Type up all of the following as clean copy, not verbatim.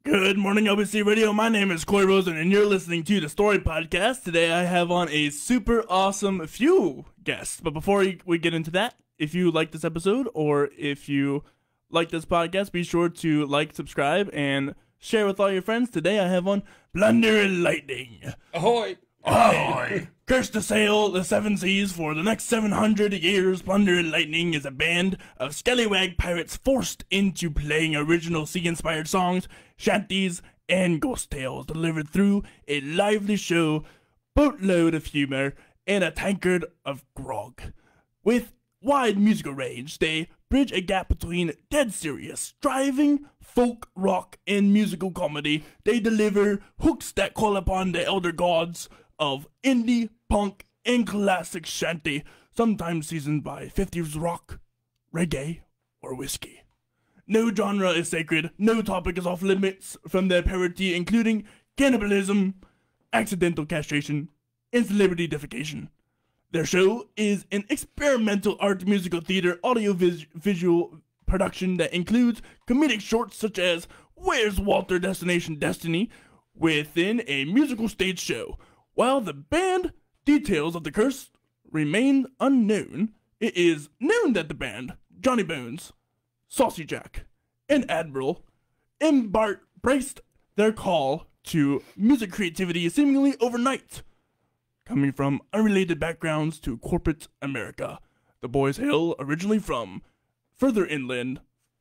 Good morning, OBC Radio. My name is Corey Rosen, and you're listening to the Story Podcast. Today I have on a super awesome few guests. But before we get into that, if you like this episode or if you like this podcast, be sure to like, subscribe, and share with all your friends. Today I have on Plunder Lightning. Ahoy! Ahoy! Cursed to sail the seven seas for the next 700 years, Plunder Lightning is a band of scallywag pirates forced into playing original sea-inspired songs, shanties, and ghost tales delivered through a lively show, boatload of humor, and a tankard of grog. With wide musical range, they bridge a gap between dead serious, striving folk rock and musical comedy. They deliver hooks that call upon the elder gods of indie, punk, and classic shanty, sometimes seasoned by 50s rock, reggae, or whiskey. No genre is sacred, no topic is off limits from their parody, including cannibalism, accidental castration, and celebrity defecation. Their show is an experimental art musical theater audio-visual production that includes comedic shorts such as Where's Walter Destination Destiny within a musical stage show. While the band details of the curse remain unknown, it is known that the band, Johnny Bones, Saucy Jack, and Admiral embraced their call to music creativity seemingly overnight. Coming from unrelated backgrounds to corporate America, the boys hail originally from further inland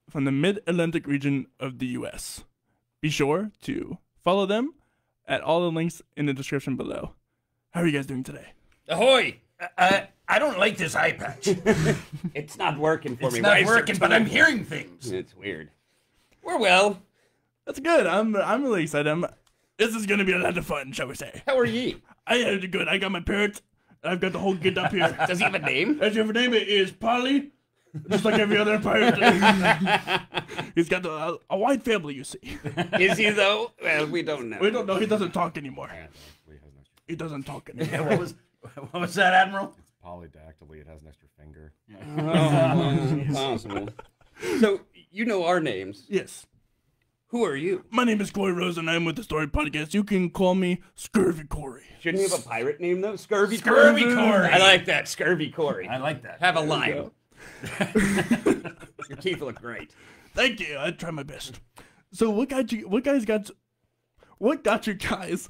from the mid-Atlantic region of the U.S. Be sure to follow them at all the links in the description below. How are you guys doing today? Ahoy! I don't like this eye patch. It's not working for me. It's not working, but I'm hearing things. It's weird. We're well. That's good. I'm really excited. This is gonna be a lot of fun, shall we say? How are ye? I am good. I got my parrot. I've got the whole get up here. Does he have a name? That's your name. It is Polly, just like every other pirate. He's got a wide family, you see. Is he though? Well, we don't know. We don't know. He doesn't talk anymore. He doesn't talk anymore. Yeah, what was that, Admiral? It's polydactyly. It has an extra finger. Oh, possible. So you know our names. Yes. Who are you? My name is Corey Rose, and I'm with the Story Podcast. You can call me Scurvy Corey. Shouldn't he have a pirate name though? Scurvy Scurvy Corey. Corey. I like that. Scurvy Corey. I like that. Have a line. Your teeth look great. Thank you. I try my best. So what got you guys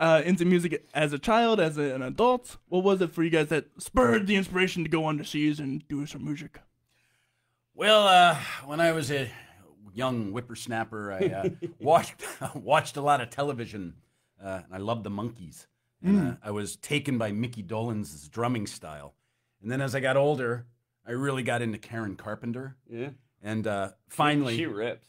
into music as a child, as an adult? What was it for you guys that spurred the inspiration to go on the seas and do some music? Well, when I was a young whippersnapper, I watched a lot of television, and I loved the Monkees. And, I was taken by Mickey Dolenz' drumming style. And then as I got older, I really got into Karen Carpenter. Yeah. And finally...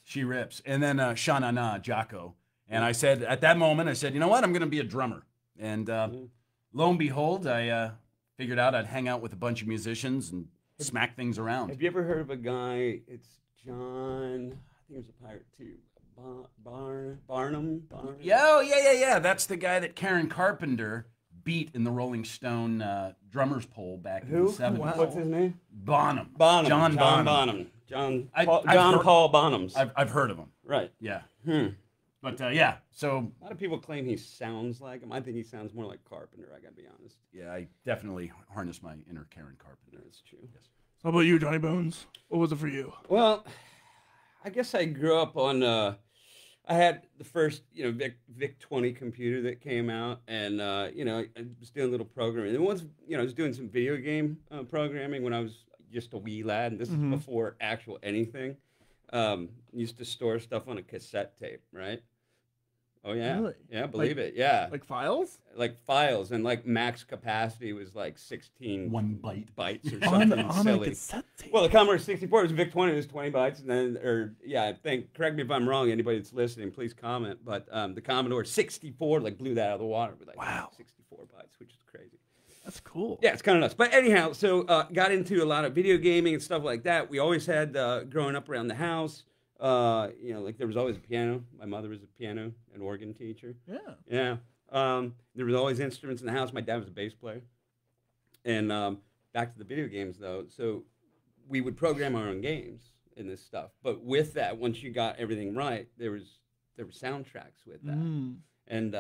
She rips. And then Sha-Na-Na, Jocko. And I said, at that moment, I said, you know what? I'm going to be a drummer. And lo and behold, I figured out I'd hang out with a bunch of musicians and smack things around. Have you ever heard of a guy? It's John. I think he was a pirate too. Barnum. Yeah. That's the guy that Karen Carpenter beat in the Rolling Stone drummers poll back in the 70s. Wow. What's his name? Bonham. John Bonham. John I've Paul Bonhams. I've heard of him. Right. Yeah. Hmm. But yeah, so A lot of people claim he sounds like him. I think he sounds more like Carpenter. I gotta be honest. yeah, I definitely harness my inner Karen Carpenter. That's true. Yes. How about you, Johnny Bones? What was it for you? Well, I guess I grew up on. I had the first, Vic 20 computer that came out, and I was doing a little programming. And once, I was doing some video game programming when I was just a wee lad, and this is before actual anything. Used to store stuff on a cassette tape, right? Oh yeah, Really? Yeah, believe it, yeah. Like files? Like files, and like max capacity was like 16 1 byte. bytes or On something a silly. cassette tape. Well, the Commodore 64 was Vic 20, it was 20 bytes, and then, I think, correct me if I'm wrong, anybody that's listening, please comment, but the Commodore 64, blew that out of the water with, Wow. 64 bytes, which is crazy. That's cool. Yeah, it's kind of nuts. But anyhow, so got into a lot of video gaming and stuff like that. We always had, growing up around the house, there was always a piano. My mother was a piano and organ teacher. Yeah. Yeah. There was always instruments in the house. My dad was a bass player. And back to the video games, though. So we would program our own games in this stuff. But with that, once you got everything right, there was there were soundtracks with that. And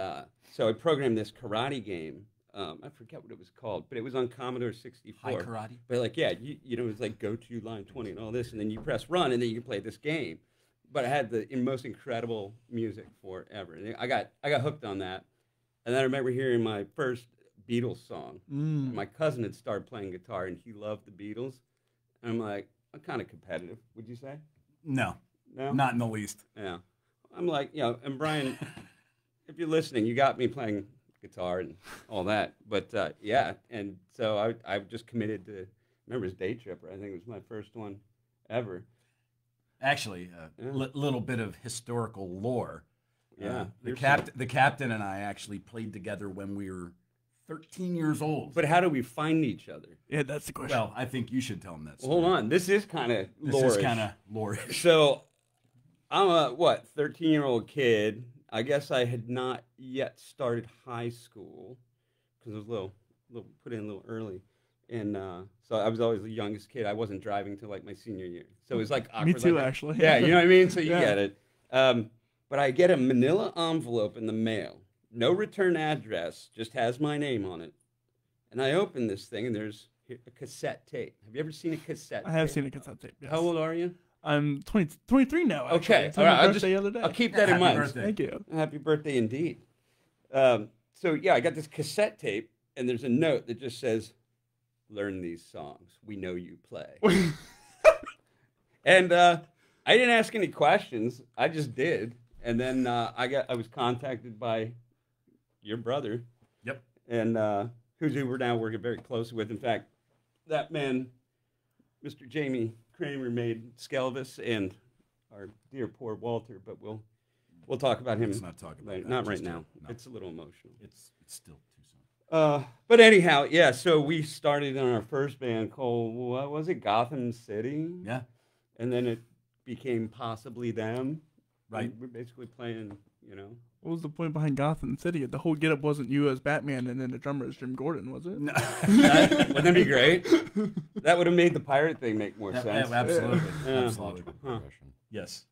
so I programmed this karate game. I forget what it was called, but it was on Commodore 64. High karate? But like, yeah, you know, it was like go to line 20 and all this, and then you press run, and then you can play this game. But I had the most incredible music forever. And I got hooked on that. And then I remember hearing my first Beatles song. My cousin had started playing guitar, and he loved the Beatles. And I'm like, I'm kind of competitive, would you say? No, No? not in the least. Yeah. I'm like, you know, and Brian, if you're listening, you got me playing guitar and all that. But, yeah, and so I just committed to, remember his Day Tripper, I think it was my first one ever. Actually, little bit of historical lore. Yeah. The captain and I actually played together when we were 13 years old. But how do we find each other? Yeah, that's the question. Well, I think you should tell them that Well, story. hold on. This is kind of lore. This is kind of lore. So I'm a, 13-year-old kid. I guess I had not yet started high school because I was a little put in a little early. And so I was always the youngest kid. I wasn't driving till like my senior year. So it was like awkward. Me too, like, actually. Yeah, you know what I mean? So you Yeah. get it. But I get a manila envelope in the mail. No return address, just has my name on it. And I open this thing, and there's a cassette tape. Have you ever seen a cassette tape? I have seen a cassette tape. Yes. How old are you? I'm 23 now. Actually. Okay, It's all my right. birthday the other day. I'll keep that in Happy mind. birthday. Thank you. Happy birthday indeed. So yeah, I got this cassette tape, and there's a note that just says, "Learn these songs. We know you play." And I didn't ask any questions. I just did, and then I was contacted by your brother. Yep. And who we're now working very closely with. In fact, that man, Mr. Jamie Kramer, made Skelvis and our dear poor Walter. But we'll talk about him. Let's not talk about that. Not right Just now. no. It's a little emotional. It's still too soon. But anyhow, yeah. So we started on our first band called, what was it, Gotham City? Yeah. And then it became Possibly Them. Right. And we're basically playing, you know. What was the point behind Gotham City? The whole getup wasn't you as Batman and then the drummer is Jim Gordon, was it? No. Wouldn't that be great? That would have made the pirate thing make more sense. Absolutely. Yeah. Absolutely. Huh. Yes.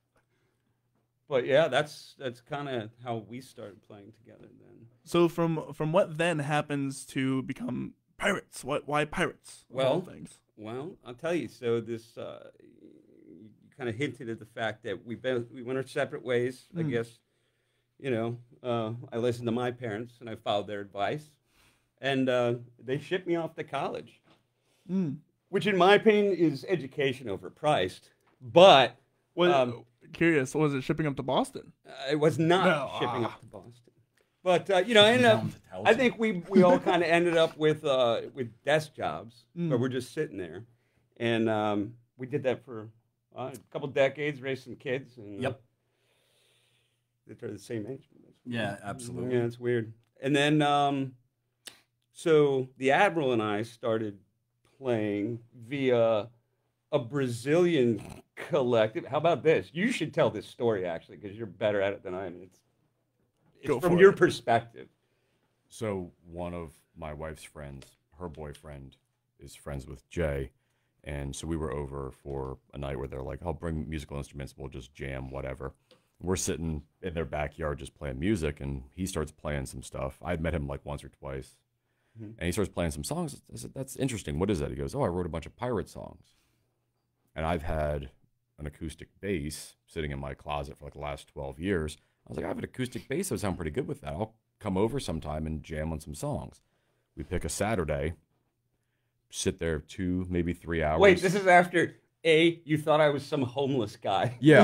But yeah, that's kind of how we started playing together then. So from what then happens to become pirates? Why pirates? of all Well, things. Well, I'll tell you. So this, you kind of hinted at the fact that we went our separate ways. I guess, you know, I listened to my parents and I followed their advice, and they shipped me off to college, which in my opinion is education overpriced. But Curious, was it shipping up to Boston? it was not No, shipping up to Boston. But you know, I think we all kind of ended up with desk jobs where we're just sitting there, and we did that for a couple decades, raised some kids, and Yep. they're the same age. Yeah, absolutely. Yeah, it's weird. And then, so the Admiral and I started playing via a Brazilian collective. How about this? You should tell this story, actually, because you're better at it than I am. It's Go from for your it. perspective. So one of my wife's friends, her boyfriend, is friends with Jay. And so we were over for a night where they're like, I'll bring musical instruments, we'll just jam, whatever. We're sitting in their backyard just playing music, and he starts playing some stuff. I'd met him like once or twice. And he starts playing some songs. I said, that's interesting. What is that? He goes, oh, I wrote a bunch of pirate songs. And I've had an acoustic bass sitting in my closet for like the last 12 years. I was like, I have an acoustic bass that would sound pretty good with that. I'll come over sometime and jam on some songs. We pick a Saturday, sit there 2, maybe 3 hours. Wait, this is after you thought I was some homeless guy. Yeah,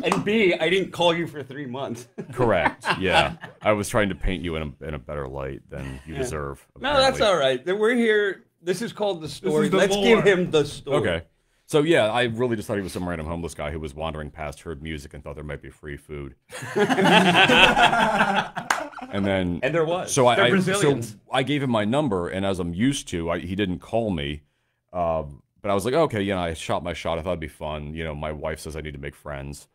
And B, I didn't call you for 3 months. correct. Yeah, I was trying to paint you in a better light than you deserve. No, that's apparently. all right. Then we're here. This is called the story. is the Let's lore. give him the story. Okay. So yeah, I really just thought he was some random homeless guy who was wandering past, heard music, and thought there might be free food. And then, And there was. So They're I Brazilians. I gave him my number, and as I'm used to, he didn't call me. But I was like, okay, you know, I shot my shot. I thought it'd be fun. You know, my wife says I need to make friends.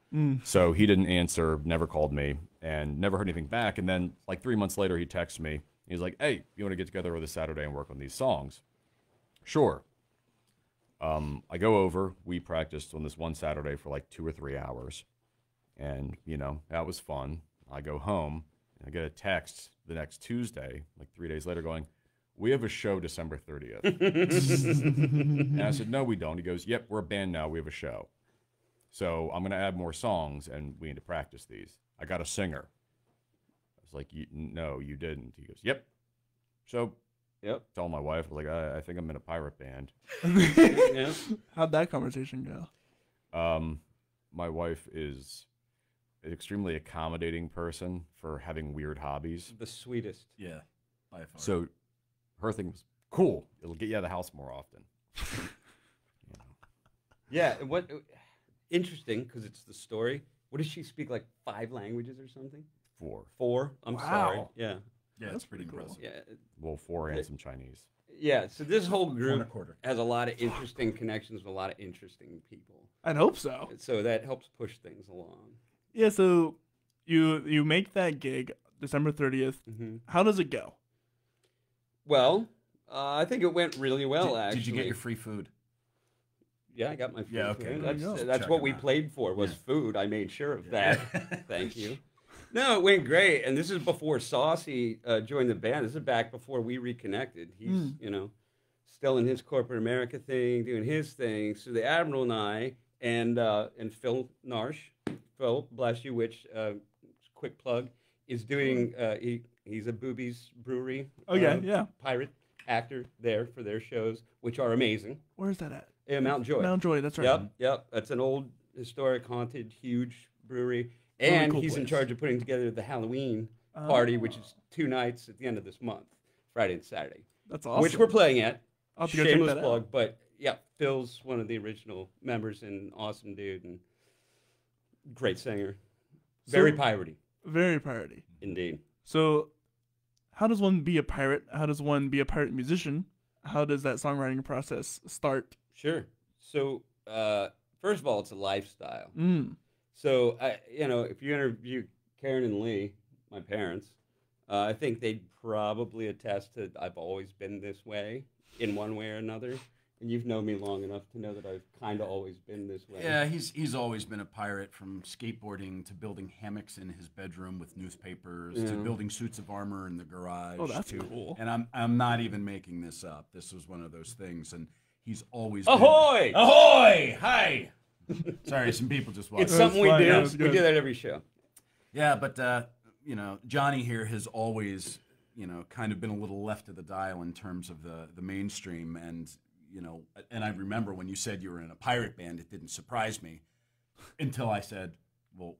So he didn't answer, never called me, and never heard anything back. And then like 3 months later, he texts me. He's like, hey, you want to get together this Saturday and work on these songs? Sure. I go over. We practiced on this one Saturday for like 2 or 3 hours. And, you know, that was fun. I go home, and I get a text the next Tuesday, like 3 days later, going, "We have a show December 30th. And I said, "No, we don't." He goes, "Yep, we're a band now. We have a show. So I'm going to add more songs, and we need to practice these. I got a singer." I was like, "No, you didn't." He goes, "Yep." So tell my wife, I was like, I think I'm in a pirate band. Yeah. How'd that conversation go? My wife is an extremely accommodating person for having weird hobbies. The sweetest. Yeah, by far. So her thing was, cool, it'll get you out of the house more often. You know. Yeah. What interesting, because it's the story. What does she speak, like 5 languages or something? 4. 4? I'm sorry. Wow. Yeah. yeah, That's it's pretty pretty cool. impressive. Yeah. Well, 4 and some Chinese. Yeah. So this whole 1 group1/4. has a lot of interesting connections with a lot of interesting people. I'd hope so. So that helps push things along. Yeah, so you make that gig December 30th. Mm-hmm. How does it go? Well, I think it went really well, actually. Did you get your free food? Yeah, I got my food. Yeah, okay, That's, good. that's what Checking we out. played for, was Yeah. food. I made sure of Yeah. that. Thank you. No, it went great. And this is before Saucy joined the band. This is back before we reconnected. He's, you know, still in his corporate America thing, doing his thing. So the Admiral and I and Phil Narsh, Phil, bless you, which, quick plug, is doing, he's a Boobies Brewery. Yeah. Pirate actor there for their shows, which are amazing. Where's that at? Yeah, Mount Joy. Mount Joy, that's right. Yep. That's an old, historic, haunted, huge brewery. Really And cool he's in place. charge of putting together the Halloween party, which is 2 nights at the end of this month, Friday and Saturday, That's awesome. which we're playing at. I'll have to go check Shameless that plug, out. but yeah, Phil's one of the original members and awesome dude and great singer. Very piratey, Very parody. indeed. So, how does one be a pirate? How does one be a pirate musician? How does that songwriting process start? Sure. So, first of all, it's a lifestyle. Mm. So, if you interview Karen and Lee, my parents, I think they'd probably attest to I've always been this way in one way or another. And you've known me long enough to know that I've kind of always been this way. Yeah, he's always been a pirate, from skateboarding to building hammocks in his bedroom with newspapers to building suits of armor in the garage. Oh, that's to, cool. And I'm not even making this up. This was one of those things, and he's always Ahoy! Been, ahoy! Hi. Sorry, some people just walked. It's That something was we fun. do. That was We good. do that every show. Yeah, but Johnny here has always, kind of been a little left of the dial in terms of the mainstream, and I remember when you said you were in a pirate band, it didn't surprise me until I said, "Well,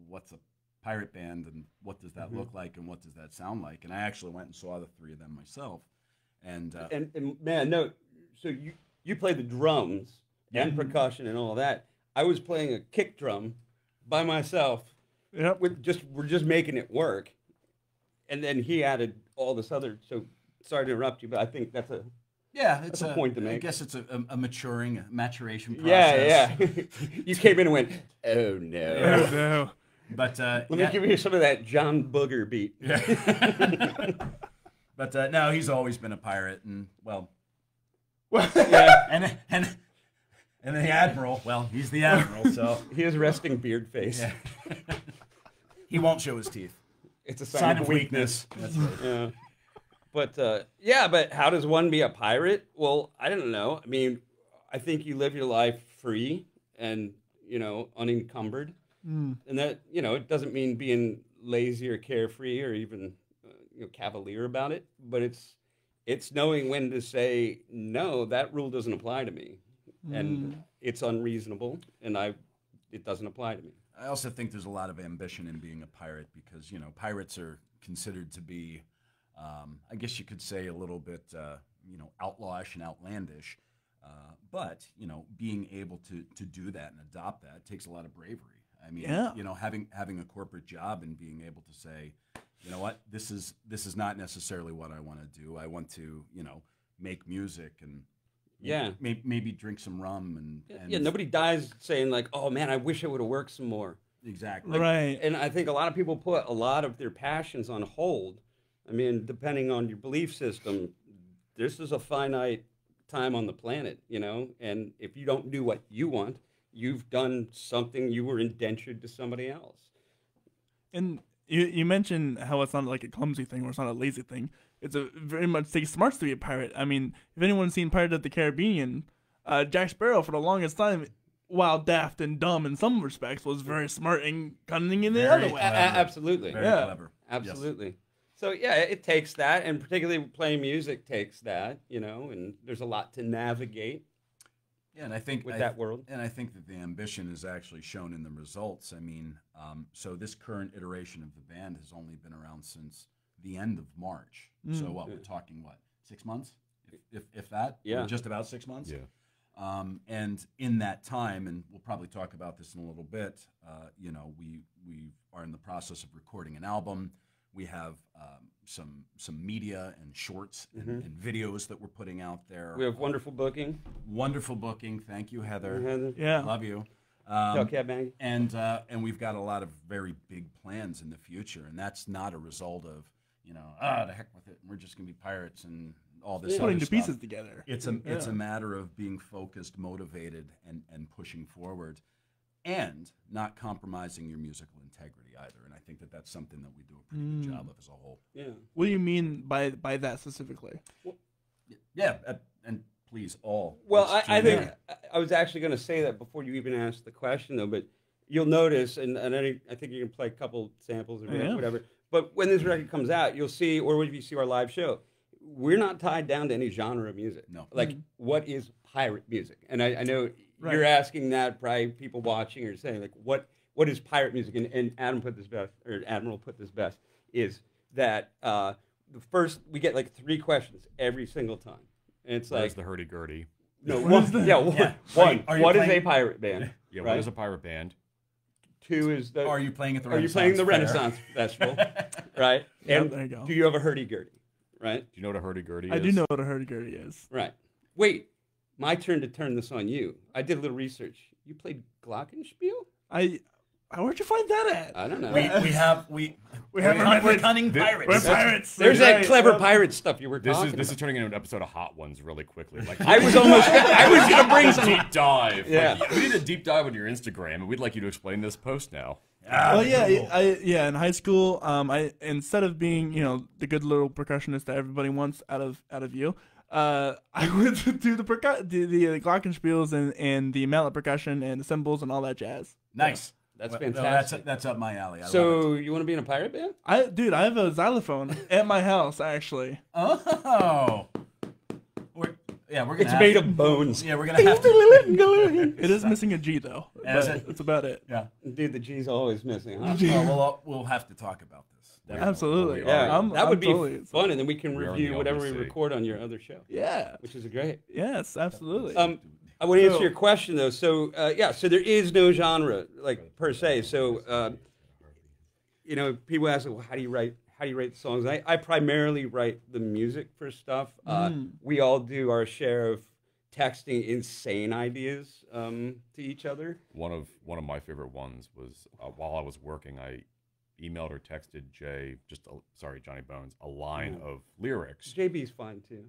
what's a pirate band, and what does that look like, and what does that sound like?" And I actually went and saw the 3 of them myself, and And man, no. So you play the drums and percussion and all that. I was playing a kick drum by myself. Yep. We're just making it work, and then he added all this other. So sorry to interrupt you, but I think that's a yeah, it's a point to make. I guess it's a maturation process. yeah. You came in and went, oh no. Oh, no. But Let me give you some of that John Booger beat. But no, he's always been a pirate, and well, Yeah, and the Admiral. Well, he's the Admiral, so he has resting beard face. yeah. He won't show his teeth. It's a sign of weakness. That's right. Yeah. But how does one be a pirate? Well, I don't know. I mean, I think you live your life free and, unencumbered. And that, it doesn't mean being lazy or carefree or even, cavalier about it. But it's knowing when to say, no, that rule doesn't apply to me. And it's unreasonable, and it doesn't apply to me. I also think there's a lot of ambition in being a pirate because, pirates are considered to be, I guess you could say, a little bit, outlawish and outlandish. But, being able to do that and adopt that takes a lot of bravery. I mean, Yeah. Having a corporate job and being able to say, you know what, this is not necessarily what I want to do. I want to, make music and maybe drink some rum and Yeah, nobody dies saying, like, oh, man, I wish it would have worked some more. exactly. Right. And I think a lot of people put a lot of their passions on hold. I mean, depending on your belief system, this is a finite time on the planet, and if you don't do what you want, you've done something, you were indentured to somebody else. And you mentioned how it's not like a clumsy thing or it's not a lazy thing. It's a very much takes smarts to be a pirate. I mean, if anyone's seen Pirates of the Caribbean, Jack Sparrow for the longest time, while daft and dumb in some respects, was very smart and cunning in the Very other way. Absolutely. Very Yeah. clever. Absolutely. Yes. So yeah, it takes that, and particularly playing music takes that, and there's a lot to navigate Yeah, and I think with that world. And I think that the ambition is actually shown in the results. I mean, so this current iteration of the band has only been around since the end of March. So what we're talking, 6 months, if that? Yeah. Or just about 6 months. Yeah. And in that time, and we'll probably talk about this in a little bit, we are in the process of recording an album. We have some media and shorts and videos that we're putting out there. We have wonderful booking. Wonderful booking. Thank you, Heather. Heather. Yeah. Love you. Okay, bang. And we've got a lot of very big plans in the future, and that's not a result of the heck with it. We're just gonna be pirates and all this. Putting other the pieces stuff. together. It's a matter of being focused, motivated, and pushing forward, and not compromising your musical integrity either. And I think that that's something that we do a pretty good job of as a whole. Yeah. What do you mean by that specifically? Yeah, and please all. Well, let's I tune think in. I was actually going to say that before you even asked the question, though. But you'll notice, and I think you can play a couple samples or Yeah. whatever. But when this record comes out, you'll see, or if you see our live show, we're not tied down to any genre of music. No. Like, what is pirate music? And I know Right. you're asking that, probably people watching are saying, like, what is pirate music? And Admiral put this best, is that the first, we get like 3 questions every single time. And it's Where's like, the hurdy-gurdy? no, What one, is that? yeah, one, Yeah. one. Are you What is playing- a pirate band? Yeah, Right. what is a pirate band? 2 is the, Are you playing at the are you Renaissance playing the Fair? Renaissance Festival? Right? Yep, And there you go. do you have a hurdy-gurdy? Right? Do you know what a hurdy-gurdy is? I do know what a hurdy-gurdy is. Right. Wait, my turn to turn this on you. I did a little research. You played glockenspiel? Where'd you find that at? I don't know. We have We we're have we're cunning pirates. We're pirates. There's That's that right. clever pirate stuff you were This talking is about. turning into an episode of Hot Ones really quickly. Like I was going to bring some. deep dive. Yeah. Like, we need a deep dive on your Instagram, and we'd like you to explain this post now. Well, yeah, in high school, I instead of being the good little percussionist that everybody wants out of you, I would do the glockenspiels and the mallet percussion and the cymbals and all that jazz. Nice. That's No, fantastic. that's up my alley. I love So you want to be in a pirate band? I have a xylophone at my house actually. it. Oh. We're gonna It's have made to- of bones. Yeah, we're gonna have to. It is missing a G though. Is But it? that's about it. Yeah. Dude, the G's always missing. Huh? We'll have to talk about this. Definitely. Absolutely. Yeah, I'm that would be totally, fun, and then we can We are in review the whatever we LBC. record on your other show, Yeah. which is great. Yes, absolutely. I want to answer So- your question though. So so there is no genre like per se. So people ask, well, how do you write the songs? I primarily write the music for stuff. We all do our share of texting insane ideas to each other. One of my favorite ones was while I was working, I emailed or texted Jay, Johnny Bones, a line of lyrics, JB's fine too.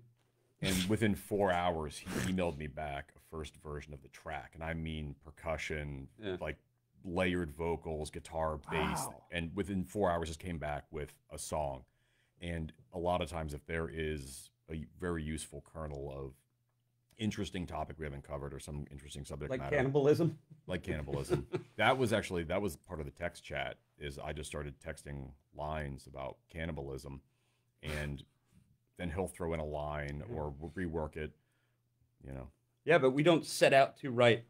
and within 4 hours he emailed me back a first version of the track, and I mean percussion, like layered vocals, guitar, bass, Wow. and within 4 hours just came back with a song. And a lot of times, if there is a very useful kernel of interesting topic we haven't covered or some interesting subject Like matter, cannibalism. like cannibalism, that was part of the text chat. Is I just started texting lines about cannibalism, and then he'll throw in a line or rework it, Yeah, but we don't set out to write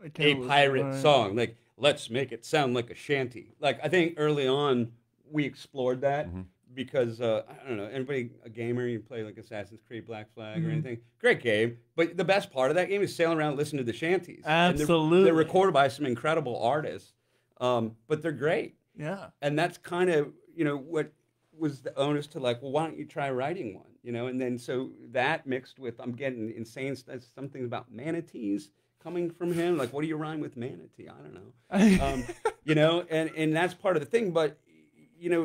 I a can't pirate right. song. Like, let's make it sound like a shanty. Like, I think early on we explored that because, I don't know, anybody a gamer, you play like Assassin's Creed Black Flag or anything, great game. But the best part of that game is sailing around and listening to the shanties. And Absolutely. they're recorded by some incredible artists, but they're great. Yeah. And that's kind of, what was the onus to like, well, why don't you try writing one? And then so that mixed with, I'm getting insane stuff, something about manatees coming from him. Like, what do you rhyme with manatee? I don't know. And that's part of the thing. But,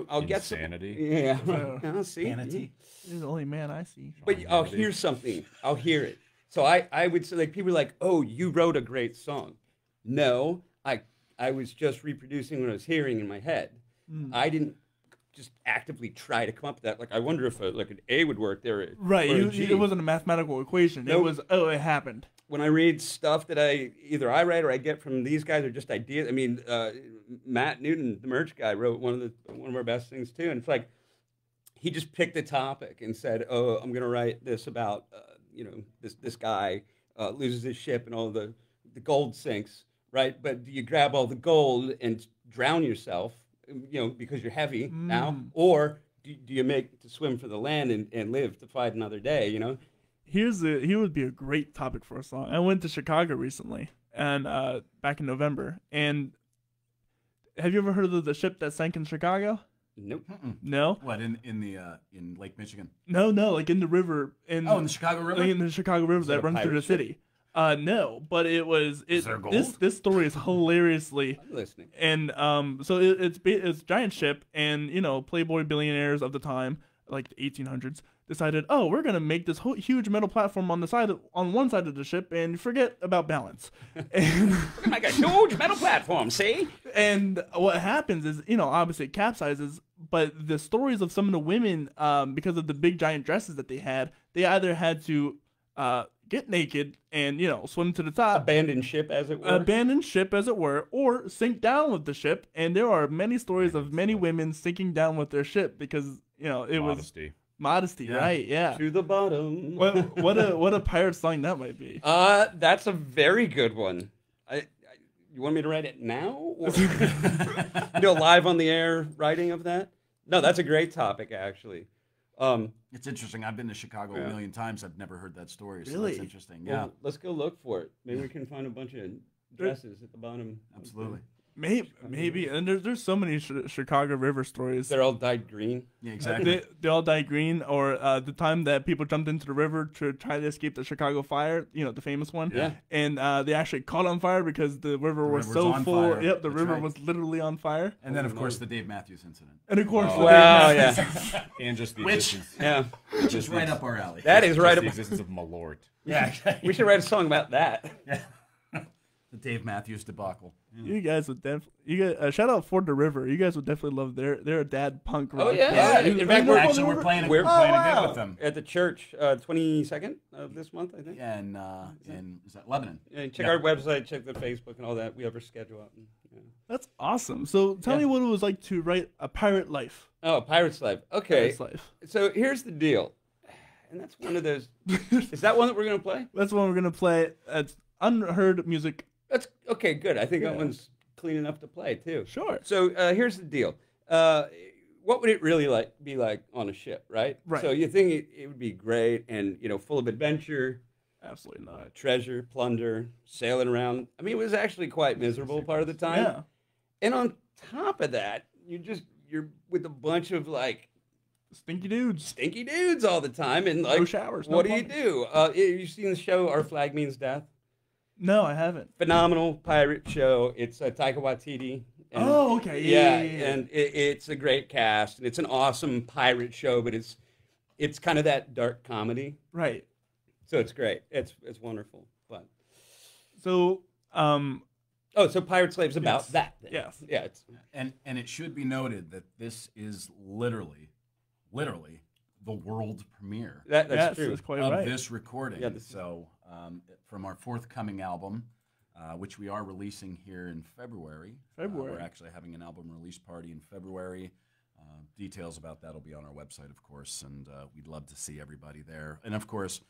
I'll get some. Insanity. Yeah. So- I'll see. Manatee. He's the only man I see. But I'll hear something. I'll hear it. So I would say, like, people are like, oh, you wrote a great song. No, I was just reproducing what I was hearing in my head. I didn't just actively try to come up with that. Like, I wonder if like an A would work there. Right. or a G. It wasn't a mathematical equation. Nope. It was, oh, it happened. When I read stuff that either I write or I get from these guys, or just ideas. I mean, Matt Newton, the merch guy, wrote one of our best things too, and it's like he just picked a topic and said, "Oh, I'm going to write this about this guy loses his ship and all the gold sinks, right? But do you grab all the gold and drown yourself, because you're heavy now, or do you make to swim for the land and live to fight another day, Here would be a great topic for a song. I went to Chicago recently, and back in November. And have you ever heard of the ship that sank in Chicago? Nope. No. What in Lake Michigan? No, like in the river. In the Chicago River. In the Chicago River that runs through the city. No, but it was. Is there gold? This story is hilariously. I'm listening. And so it's a giant ship, and Playboy billionaires of the time, like the 1800s, decided, oh, we're gonna make this huge metal platform on one side of the ship and forget about balance. And We're gonna make a huge metal platform. See? And what happens is, obviously it capsizes, but the stories of some of the women, because of the big giant dresses that they either had to get naked and, swim to the top. Abandoned ship, as it were. Or sink down with the ship. And there are many stories of many women sinking down with their ship because, it was modesty, right? Yeah. To the bottom. What a pirate song that might be. That's a very good one. You want me to write it now? Or live on the air writing of that? No, that's a great topic, actually. It's interesting. I've been to Chicago a million times. I've never heard that story. So Really? That's interesting. Well, Yeah. let's go look for it. Maybe we can find a bunch of dresses at the bottom. Absolutely. Maybe. And there's so many Chicago River stories. They're all dyed green. Yeah, exactly. They all died green, or the time that people jumped into the river to try to escape the Chicago fire, the famous one. Yeah. And they actually caught on fire because the river was river's so on full. fire. Yep, the That's river right. was literally on fire. And then, of course, the Dave Matthews incident. And of course, Wow, yeah. And just the Which- existence. Yeah. Which is right up our alley. That is right Just the up. existence of Malort. Yeah. We should write a song about that. The Dave Matthews debacle. you guys would definitely. Shout out Ford the River. You guys would definitely love their dad punk rock. Oh, yeah. You- In fact, you know we're- Ford the Actually, we're River? playing a We're- good with them. At the church, 22nd of this month, I think. Yeah, in is that Lebanon? Yeah, check our website, check the Facebook and all that. We have our schedule out. That's awesome. So tell me what it was like to write a pirate life. Oh, Pirate's Life. Okay. Pirate's life. So here's the deal. And that's one of those. Is that one that we're going to play? That's what we're gonna play. It's unheard music. That's okay, good. I think that one's clean enough to play, too. Sure. So here's the deal. What would it really be like on a ship, right? Right. So you think it would be great and, full of adventure, Absolutely not. treasure, plunder, sailing around. I mean, it was actually quite miserable part of the time. Yeah. And on top of that, you're with a bunch of Stinky dudes. stinky dudes all the time, and No showers, no what do you plumbing. do? You've seen the show Our Flag Means Death? No, I haven't. Phenomenal pirate show. It's Taika Waititi. And, Oh, okay. yeah, Yeah. and it's a great cast, and it's an awesome pirate show, but it's kind of that dark comedy, Right. so it's great. It's wonderful. But So, so Pirate Slave's about Yes. that. Then. Yes. Yeah. It's And it should be noted that this is literally the world premiere that's yes, true. that's quite of right. this recording. Yeah, So from our forthcoming album, which we are releasing here in February. We're actually having an album release party in February. Details about that will be on our website, of course, and we'd love to see everybody there. And of course,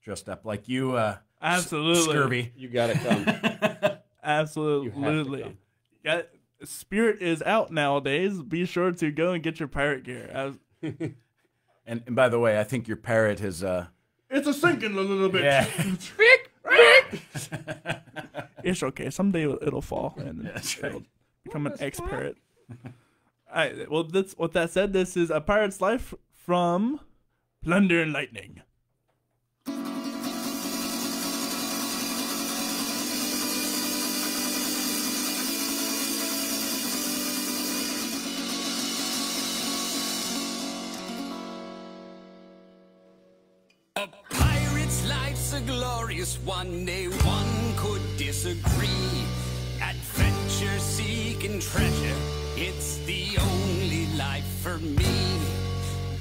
dressed up like you, Absolutely. Scurvy. You got to come. Absolutely. Yeah, Spirit is out nowadays. Be sure to go and get your pirate gear. And by the way, I think your parrot has. It's a sinking a little bit. Yeah. It's okay. Someday it'll fall and That's right. it'll become an ex-parrot. All right. Well, with that said, this is A Pirate's Life from Plunder Lightning. A pirate's life's a glorious one, nay, one could disagree. adventure-seeking treasure. It's the only life for me.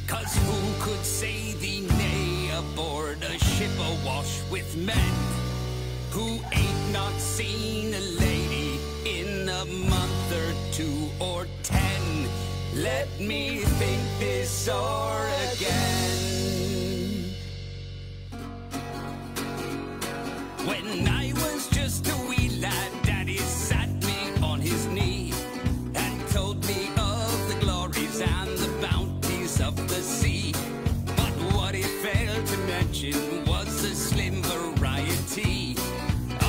'Cause who could say thee nay aboard a ship awash with men who ain't not seen a lady in a month or 2 or 10? Let me think this o'er again. When I was just a wee lad, Daddy sat me on his knee and told me of the glories and the bounties of the sea. But what he failed to mention was the slim variety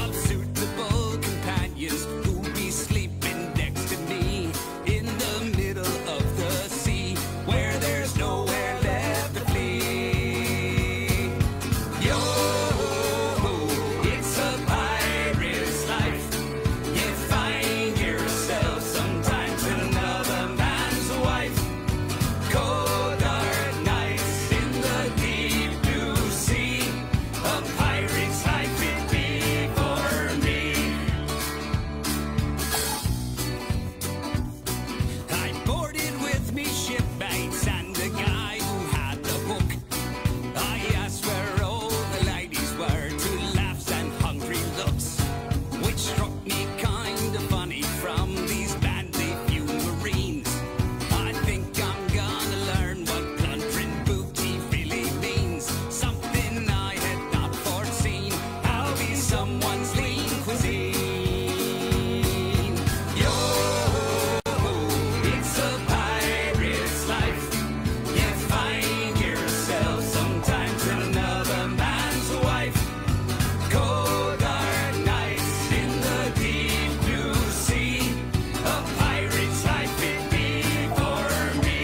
of suitable companions who'd be sleeping next to me in the middle of the sea, where there's nowhere left to flee. Yo, it's a pirate's life. You find yourself sometimes another man's wife. Cold dark nights in the deep blue sea. A pirate's life it be for me. I boarded with me shipmates and the guy who had the hook. I asked where all the ladies were to laughs and hungry looks, which struck me kind of funny from these badly few marines. I think I'm gonna learn what plundering booty really means. Something I had not foreseen. I'll be someone's lean cuisine. Yo, it's a pirate's life. You find yourself sometimes another man's wife. Cold dark nights in the deep blue sea. A pirate's life it be for me.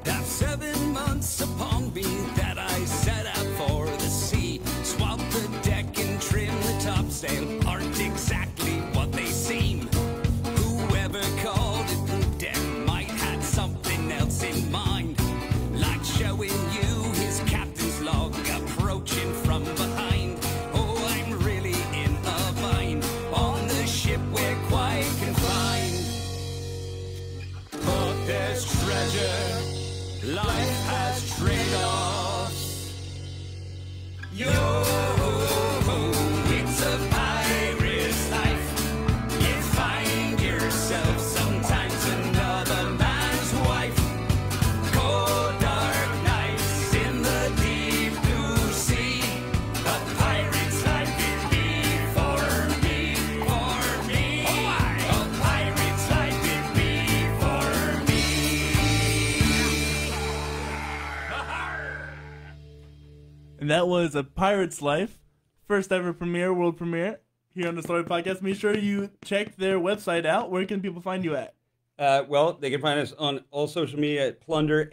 Now 7 months upon me that I set out for the sea. Swab the deck and trim the topsail aren't exactly what they seem. Whoever called it poop deck might had something else in mind, like showing you his captain's log approaching from behind. Oh, I'm really in a bind. On the ship we're quite confined. But there's treasure, life has trade-offs. Yo, it's a pirate's life. You find yourself sometimes another man's wife. Cold dark nights in the deep blue sea. A pirate's life it be for me, for me. A pirate's life it be for me. And that was A Pirate's Life, first ever premiere, world premiere, here on the Story Podcast. Make sure you check their website out. Where can people find you at? Well, they can find us on all social media at Plunder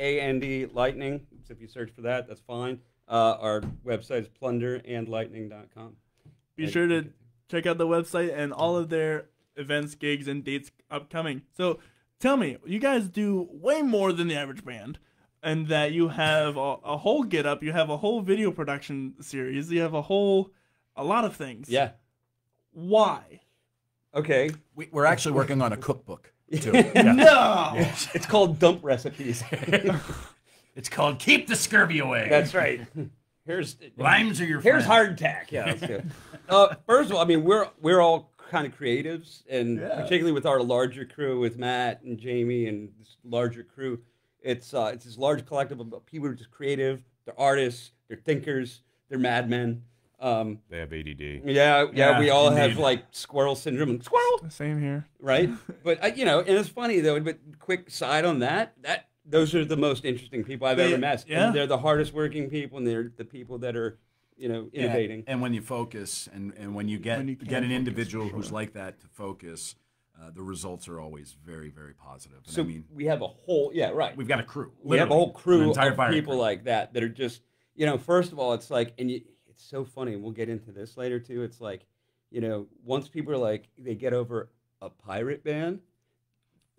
Lightning. So if you search for that, that's fine. Our website is plunderandlightning.com. Be sure to check out the website and all of their events, gigs, and dates upcoming. So tell me, you guys do way more than the average band, and that you have a whole get-up, you have a whole video production series, you have a lot of things. Yeah. Why? Okay. We're actually working on a cookbook, too. No! It's called Dump Recipes. It's called Keep the Scurvy Away. That's right. Limes are your Here's friend. hardtack. Yeah, that's good. First of all, I mean, we're all kind of creatives, and particularly with our larger crew, with Matt and Jamie and this larger crew, it's this large collective of people who are just creative. They're artists. They're thinkers. They're madmen. They have ADD. Yeah. We all have indeed. like squirrel syndrome. Squirrel. Same here. Right. But and it's funny though. But quick side on that. Those are the most interesting people I've ever met. Yeah. And they're the hardest working people, and they're the people that are, innovating. And when you focus, and when you get an individual who's like that to focus, the results are always very, very positive. And So I mean, we have a whole, yeah, right. we've got a crew. We have a literally, whole crew an entire of fire people crew. like that are just, first of all, it's like, it's so funny. We'll get into this later too. It's like, once people are like, they get over a pirate band,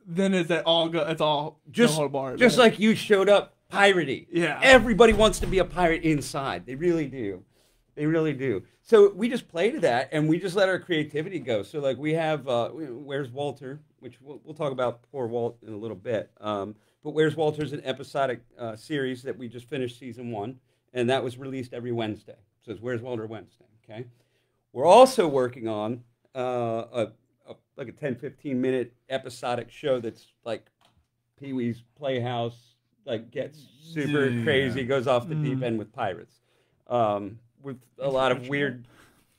Then it's all go. It's all just the whole bar. just like you showed up, piratey. Yeah. Everybody wants to be a pirate inside. They really do. They really do. So we just play to that, and we just let our creativity go. So like we have, Where's Walter, which we'll talk about poor Walt in a little bit. But Where's Walter is an episodic series that we just finished season 1, and that was released every Wednesday. So it's Where's Walter Wednesday. Okay. We're also working on like a 10, 15-minute episodic show that's like Pee-wee's Playhouse, like gets super crazy, goes off the deep end with pirates. With a lot of weird,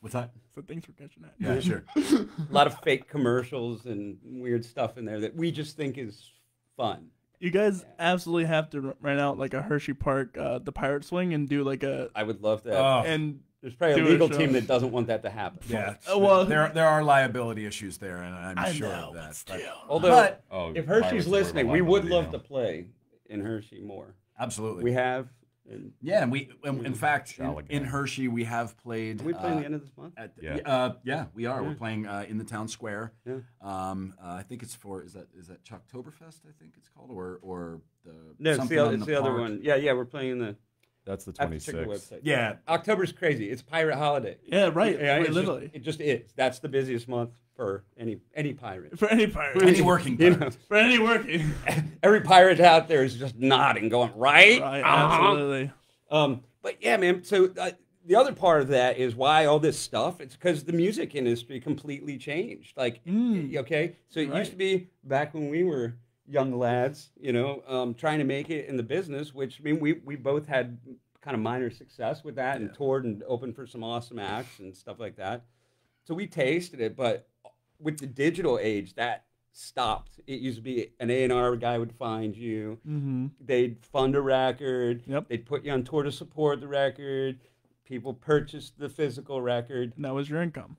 What's that? So thanks for catching that. Yeah, sure. a lot of fake commercials and weird stuff in there that we just think is fun. You guys absolutely have to rent out like a Hershey Park, the pirate swing, and do like a I would love that. Oh. and There's probably do a a legal show. team that doesn't want that to happen. Yeah. well- there are liability issues there, and I'm I sure know, of but that. still. Although, But- Oh, if pirates Hershey's are worried listening, about we would liability love now. to play in Hershey more. Absolutely. We have. And Yeah, and in fact, Shall in again. Hershey, we have played. are we playing the end of this month? Yeah, we are. We're playing in the town square. Yeah. I think it's for is that Chucktoberfest? I think it's called, or the No, it's something on it's the other park. one. Yeah, we're playing the. That's the I have to check the 26th. website. Yeah. October's crazy. It's pirate holiday. yeah, right, Yeah, right, it's literally it just is. That's the busiest month for any pirate. for any pirate, Any working You pirate. know, for any working. every pirate out there is just nodding, going right. Right, Uh-huh. absolutely. But yeah, man. So the other part of that is why all this stuff. It's because the music industry completely changed. Like, okay, so it used to be back when we were young lads, trying to make it in the business. Which I mean, we both had kind of minor success with that and toured and opened for some awesome acts and stuff like that. So we tasted it, but with the digital age, that stopped. It used to be an A&R guy would find you. Mm-hmm. They'd fund a record. Yep. They'd put you on tour to support the record. People purchased the physical record. And that was your income.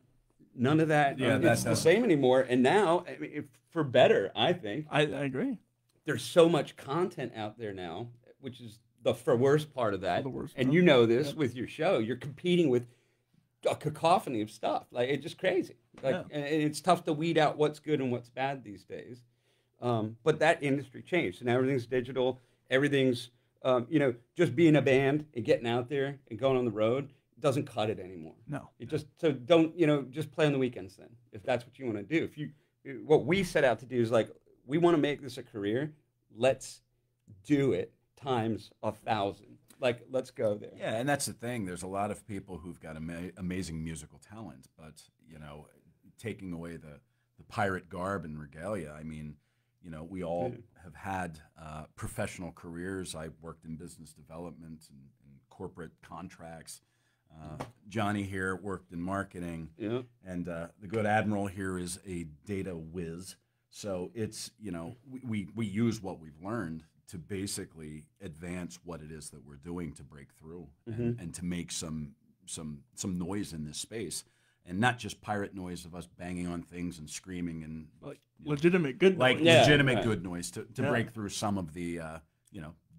None of that. Yeah, it's that's the same anymore. And now, I mean, for better, I think. I agree. There's so much content out there now, which is the worst part of that. The worst and part. you know this with your show. You're competing with a cacophony of stuff. Like, it's just crazy. Like, Yeah. and it's tough to weed out what's good and what's bad these days. But that industry changed. So now everything's digital. Everything's, just being a band and getting out there and going on the road doesn't cut it anymore. No. It just, so don't, just play on the weekends then, if that's what you want to do. What we set out to do is like, we want to make this a career. Let's do it times 1,000. Like, let's go there. Yeah, and that's the thing. There's a lot of people who've got amazing musical talent, but taking away the pirate garb and regalia. I mean, we all have had professional careers. I worked in business development and corporate contracts. Johnny here worked in marketing, and the good Admiral here is a data whiz. So it's we use what we've learned to basically advance what it is that we're doing to break through and to make some noise in this space, and not just pirate noise of us banging on things and screaming and Like legitimate good like noise. Yeah, legitimate right. good noise to Yeah. break through some of the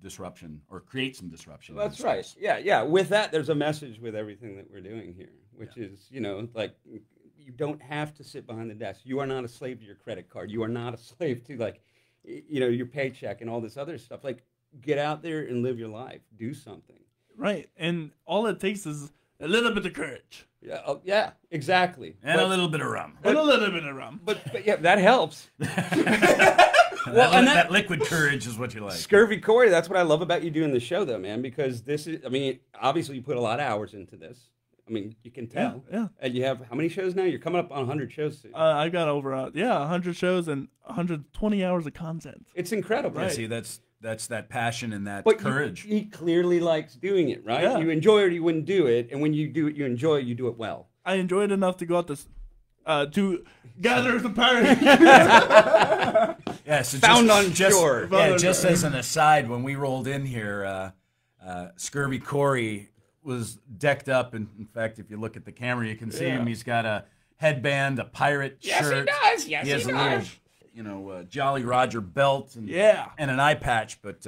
disruption or create some disruption. in That's the right. space. Yeah. With that, there's a message with everything that we're doing here, which is, like, you don't have to sit behind the desk. You are not a slave to your credit card. You are not a slave to, like, your paycheck and all this other stuff. Like, get out there and live your life. Do something. Right. And all it takes is a little bit of courage. Yeah, exactly. And a little bit of rum. And a little bit of rum. But yeah, that helps. That liquid courage is what you like. Scurvy Corey, that's what I love about you doing the show, though, man, because this is, I mean, obviously you put a lot of hours into this. I mean, you can tell. Yeah. And you have how many shows now? You're coming up on 100 shows soon. I got over 100 shows and 120 hours of content. It's incredible. Yeah, see, that's that passion and that But courage. he clearly likes doing it, right? Yeah. You enjoy it or you wouldn't do it. And when you do it, you enjoy it, you do it well. I enjoyed it enough to go out to gather some pirates. Yeah, so Found just, on just, shore. Yeah, just as an aside, when we rolled in here, Scurvy Corey was decked up. And in fact, if you look at the camera, you can see him. He's got a headband, a pirate shirt. Yes, he does. Yes, he has he a does. little, Jolly Roger belt and Yeah. and an eye patch. But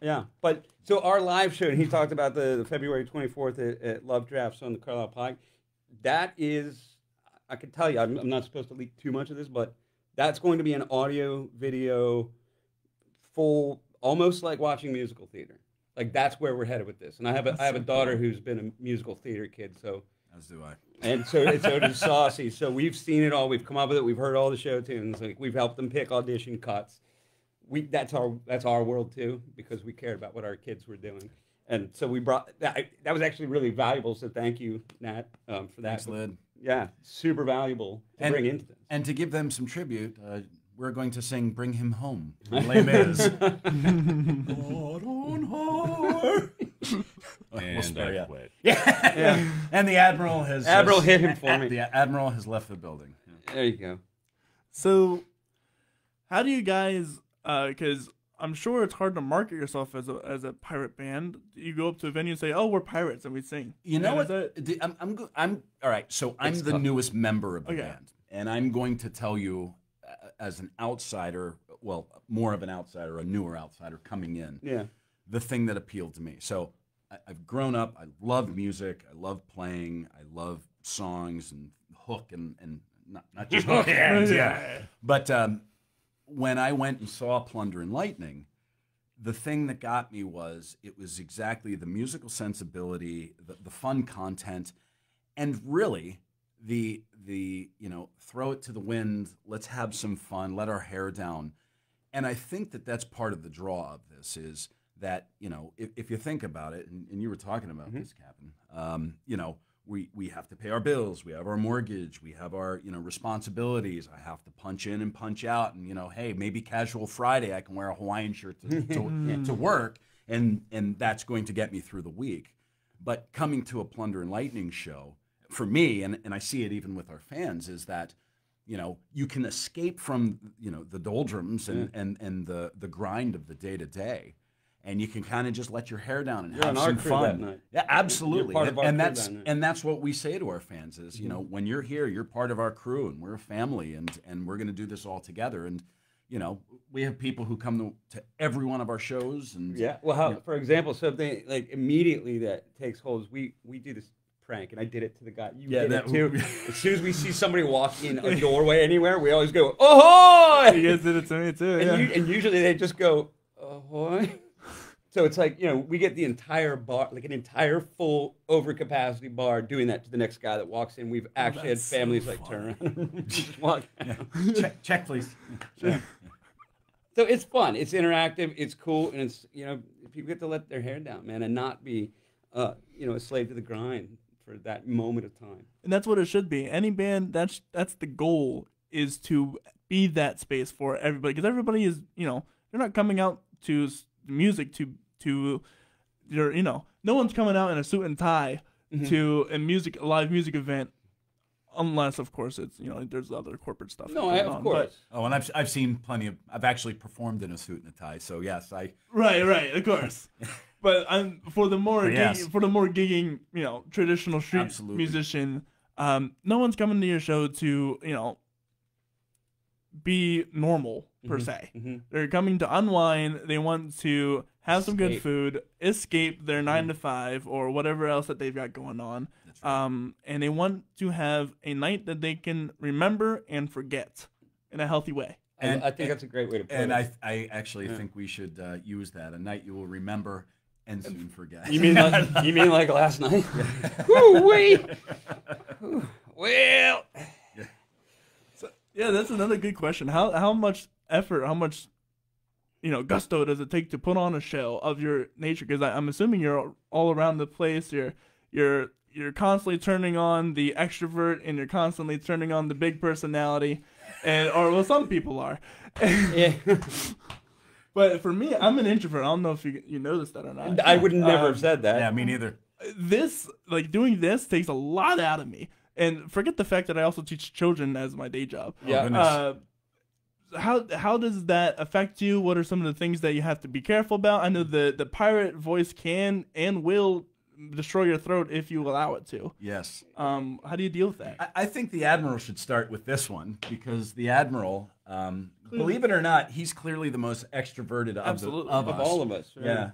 Yeah, but so our live show, and he talked about the February 24th at Love Drafts on the Carlisle Pike. That is, I can tell you, I'm not supposed to leak too much of this, but that's going to be an audio, video, full, almost like watching musical theater. Like that's where we're headed with this. And I have a daughter who's been a musical theater kid, so. as do I. And so does Saucy. So we've seen it all. We've come up with it. We've heard all the show tunes. Like we've helped them pick audition cuts. That's our world too, because we cared about what our kids were doing. And so we brought that. That was actually really valuable. So thank you, Nat, for that. Thanks, Lid. Yeah, super valuable to bring into this. And to give them some tribute, we're going to sing "Bring Him Home" from Les Mis. And I quit. Yeah. And the Admiral has hit him for me. The Admiral has left the building. Yeah. There you go. So, how do you guys? Because I'm sure it's hard to market yourself as a pirate band. You go up to a venue and say, "Oh, we're pirates," and we sing. You know And what? I'm all right. So I'm the newest member of the band, and I'm going to tell you, as an outsider, well, more of an outsider, a newer outsider coming in. Yeah. The thing that appealed to me. So I've grown up. I love music. I love playing. I love songs and hook and not just hook hands. Yeah. But when I went and saw Plunder Lightning, the thing that got me was it was exactly the musical sensibility, the fun content, and really the throw it to the wind. Let's have some fun. Let our hair down. And I think that that's part of the draw of this is that, if you think about it, and you were talking about this, Captain, we have to pay our bills, we have our mortgage, we have our, responsibilities. I have to punch in and punch out, and, hey, maybe casual Friday, I can wear a Hawaiian shirt to work, and that's going to get me through the week. But coming to a Plunder and Lightning show, for me, and I see it even with our fans, is that, you can escape from, the doldrums and the grind of the day-to-day. And you can kind of just let your hair down and have some fun. That night. Yeah, absolutely. You're part of our crew that night. And that's what we say to our fans is, when you're here, you're part of our crew, and we're a family, and we're going to do this all together. And we have people who come to every one of our shows. And yeah. Well, for example, something like immediately that takes hold is we do this prank, and I did it to the guy. You did it too. As soon as we see somebody walking in a doorway anywhere, we always go, "Ahoy!" You guys did it to me too. And usually they just go, "Ahoy." So it's like, we get the entire bar, like an entire full overcapacity bar, doing that to the next guy that walks in. We've actually had families turn around and just walk out. Check, please. So it's fun. It's interactive. It's cool. And it's, people get to let their hair down, man, and not be, a slave to the grind for that moment of time. And that's what it should be. Any band, that's the goal, is to be that space for everybody. Because everybody is, they're not coming out to music to your, no one's coming out in a suit and tie to a live music event, unless of course it's there's other corporate stuff. No, of course. And I've seen plenty of. I've actually performed in a suit and a tie, so yes, I. Right, of course. But for the more gigging, traditional street musician, no one's coming to your show to be normal per se. They're coming to unwind. They want to have some good food, escape their 9 to 5 or whatever else that they've got going on. Right. And they want to have a night that they can remember and forget in a healthy way. And I think that's a great way to put it. And I actually think we should use that. A night you will remember and soon forget. You mean like last night? Woo-wee! Well... Yeah, that's another good question. How much effort, how much gusto does it take to put on a show of your nature? Because I'm assuming you're all around the place. You're constantly turning on the extrovert, and you're constantly turning on the big personality, or some people are. Yeah. But for me, I'm an introvert. I don't know if you noticed that or not. I would never have said that. Yeah, me neither. Doing this takes a lot out of me. And forget the fact that I also teach children as my day job. Yeah. How does that affect you? What are some of the things that you have to be careful about? I know the pirate voice can and will destroy your throat if you allow it to. Yes. How do you deal with that? I think the Admiral should start with this one because the Admiral, believe it or not, he's clearly the most extroverted Absolutely. of Of us. all of us. Right? Yeah.